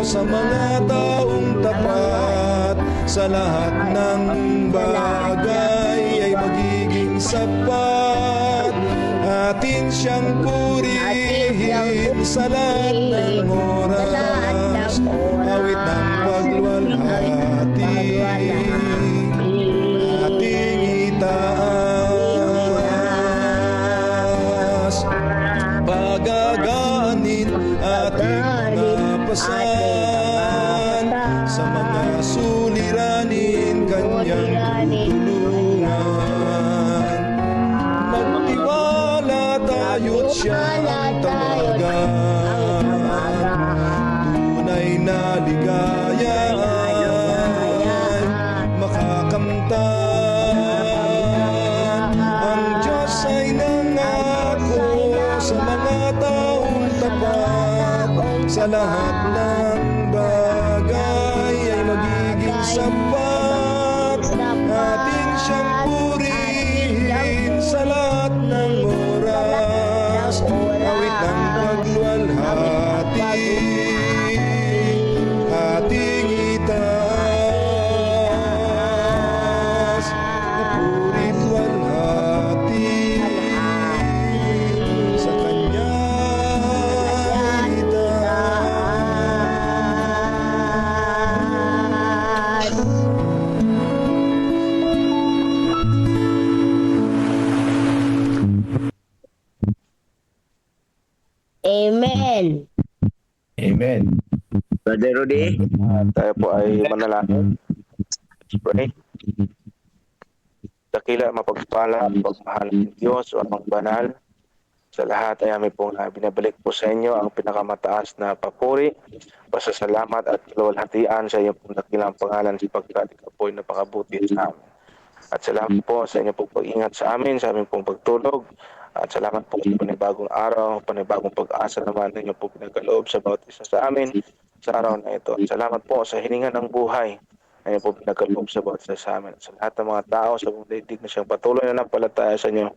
sa mga taong tapat, sa lahat ng bagay ay magiging sapat. Atin siyang purihin sa lahat ng oras, awit ng pagluwalhati, ating itaas. Pagagaanin ating napasan, sa mga suliranin Kanyang tutulungan. Magtiwala tayo't Siyang tawagan, tunay na ligaya ay makakamtan. Ang Diyos ay nangako sa mga taong tapat, sa lahat ng bagay ay magiging sapat. Atin siyang purihin sa lahat ng oras, awit ng pagluwalhati, ating itaas. Purit walhati sa Kanya itaas. Amen. Amen. Brother Rudy, Tayo po ay manalangin. Let's pray. Dakila, mapagpala, pagmahal ng Diyos o amang banal. Sa lahat ay amin pong binabalik po sa inyo ang pinakamataas na papuri, pasasalamat at kaluwalhatian sa inyong pong dakilang pangalan sapagkat ikaw po ay napakabuti sa amin. At salamat po sa inyong pong pag-ingat sa amin, sa aming pong pagtulog. At salamat po sa panibagong araw, panibagong pag-asa naman ninyo po pinagkaloob sa bawat isa sa amin sa araw na ito. At salamat po sa hininga ng buhay na po pinagkaloob sa bawat isa sa amin. At sa lahat ng mga tao sa buong daigdig na siyang patuloy na napalataya sa inyo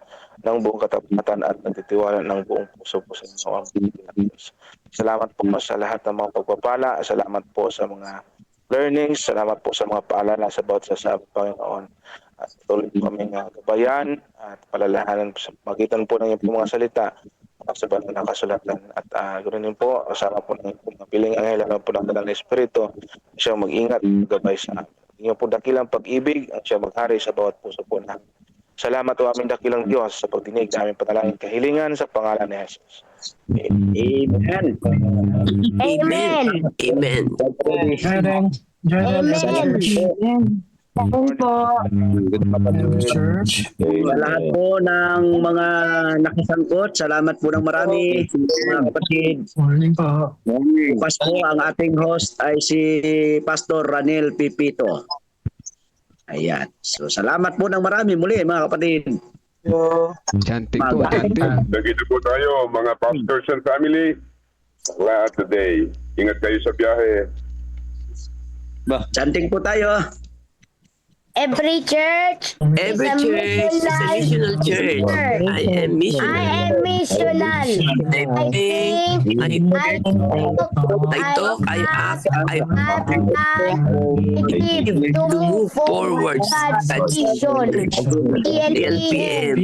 ng buong katapatan at nagtitiwala ng buong puso po sa inyo ang Diyos. Salamat po sa lahat ng mga pagpapala. Salamat po sa mga learnings. Salamat po sa mga paalala sa bawat isa sa Panginoon. At tuloy po kaming gabayan at palalahanan sa magitan po ng iyong mga salita sa banal na kasulatan. At ganoon din po, kasama po ng mga piling anghel na po ng Dalang Espiritu, siya mag-ingat, gabay sa amin. Inyong po dakilang pag-ibig ang siya maghari sa bawat puso po namin. Salamat po aming dakilang Diyos sa pagdinig na aming panalangin kahilingan sa pangalan ni Jesus. Amen. Amen. Amen. Amen. Amen po. Church. Sa lahat po ng mga nakasangkot, salamat po ng marami, mga kapatid. Morning po. Bukas po ang ating host ay si Pastor Ranel Pipito. Ayan. So salamat po ng marami muli mga kapatid. Chanting po, chanting. Nagkita po tayo mga pastors and family. Lahat today. Ingat kayo sa biyahe. Chanting po tayo. Every church Every church is a missional church. I am missional. I am missional. I think, I talk, I act, I give to move forward God's vision. LPM.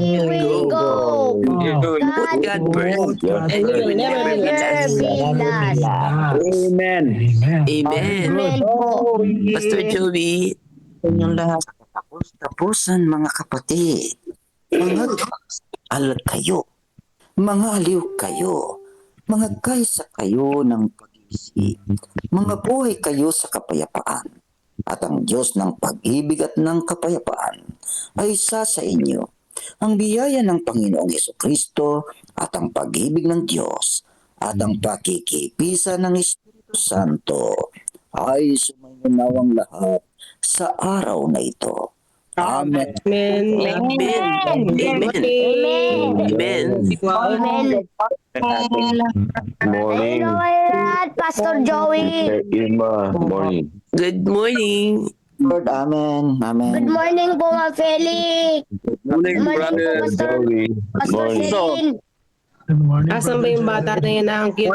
Here we go. Put God first, and you will never be lost. Amen. Amen. Pastor Joey, Inyong lahat tapusan mga kapatid. mga alad kayo, mga aliw kayo, mga kaysa kayo ng pag-ibig, mga buhay kayo sa kapayapaan. At ang Diyos ng pag-ibig at ng kapayapaan ay isa sa inyo. Ang biyaya ng Panginoong Jesucristo at ang pag-ibig ng Diyos at ang pakikipisa ng Espiritu Santo ay sumainawang lahat sa araw na ito. Amen. Amen. Amen. Amen. Morning. Pastor Joey. Irma, morning. Good morning. Lord, amen. Amen. morning po, Ma'am Felix. Morning, brother Joey. Morning. Good morning, Asan ba yung bata na yan na ang cute?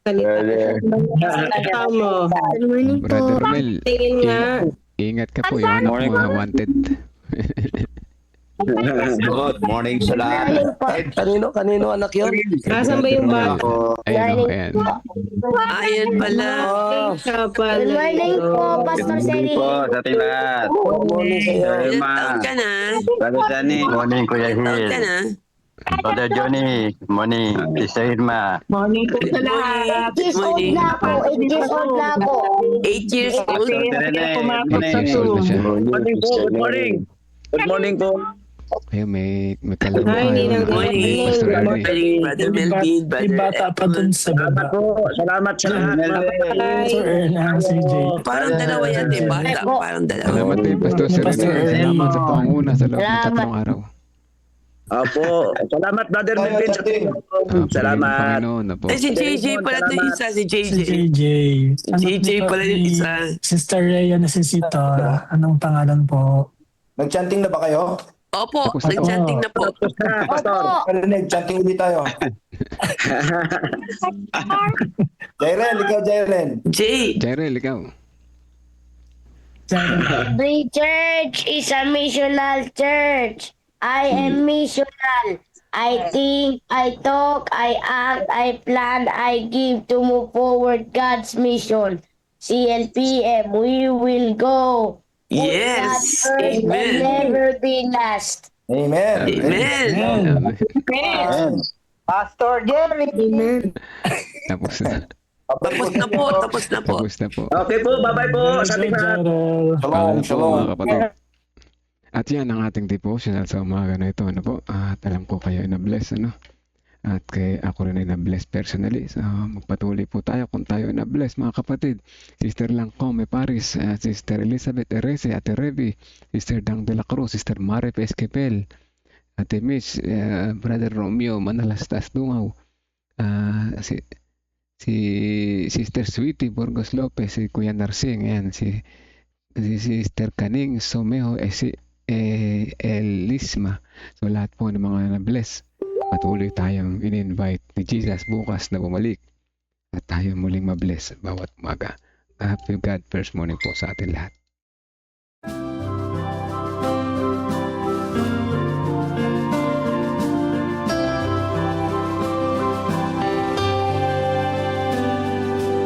Brother. Salita mo. Good morning po. Brother Romel, Tingin nga. ingat ka po, yung anak mo ha, wanted. Good morning sa lahat. Kanino anak yun? Asan ba yung bata? Ayun o, ayan. Ayan pala. Good morning po, Pastor Seri. sa ating lahat. Morning sa'yo. Ilan taon ka na? Brother Johnny. Morning, Kuya Ilan taon ka na? Brother Johnny. Morning, Sister Irma. Morning po Good morning. Good morning. 8 years old na ako. 8 years old. 8 years old na siya. Good morning. Good morning po. Ayun, may kalaro Hi, Ninang kayo. Melvin. Pastor Good Rene. morning, Brother Melvin, May Brother bata pa dun sa baba. Salamat sa lahat. Sir Erna, CJ. Parang dalawa yan eh, bata. Parang dalawa. Salamat din, Pastor Sir Rene. Salamat sa panguna sa loob ng 3 araw. Opo. Salamat, Brother Melvin. Salamat. Panginoon, apo. Eh, si JJ pala ito isa, si Si JJ. JJ. JJ pala yung isa. Sister Rhea Necesitora. Anong pangalan po? Nag-chanting na ba kayo? Opo, Tapos na po. nag-chanting na po. Nag-chanting ulit tayo. Jairen, ikaw Jairen. Jay. Jerel, ikaw. Every church is a missional church. I am missional. I think, I talk, I act, I plan, I give to move forward God's mission. CLPM, we will go. Yes. God first and Amen. never be last. Amen. Amen. Pastor Jerry. Amen. Tapos na. Tapos na po, tapos na po. Tapos na po. Okay po, bye-bye po sa ating lahat. Shalom, shalom. Mga kapatid. At yan ang ating devotional sa umaga na ito. Ano po? At alam ko kayo ay na-bless. Ano? At kay ako rin ay na-bless personally. So magpatuloy po tayo kung tayo ay na-bless mga kapatid. Sister Langcome Paris, Sister Elizabeth Erese, Ate Revi, Sister Dang de la Cruz, Sister Mare Pesquepel, Ate Mitch, Brother Romeo Manalastas Dungaw, si Sister Sweetie Burgos Lopez, si Kuya Narsing, ayan, si Sister Kaning Someho, si Elisma. So lahat po ng mga na-bless. Patuloy tayong in-invite ni Jesus bukas na bumalik at tayo muling mabless bawat umaga. Happy God first morning po sa atin lahat.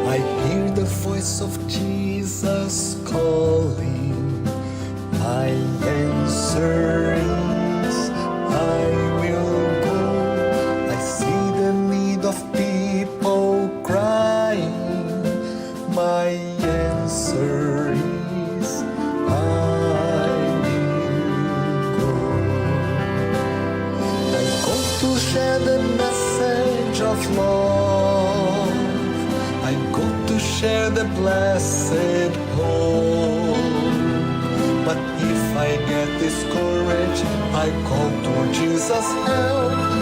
I hear the voice of Jesus calling. My answer is I will go. I see the need of people crying. My answer is I will go. I go to share the message of love. I go to share the blessed hope. But if I get discouraged, I call to Jesus' help.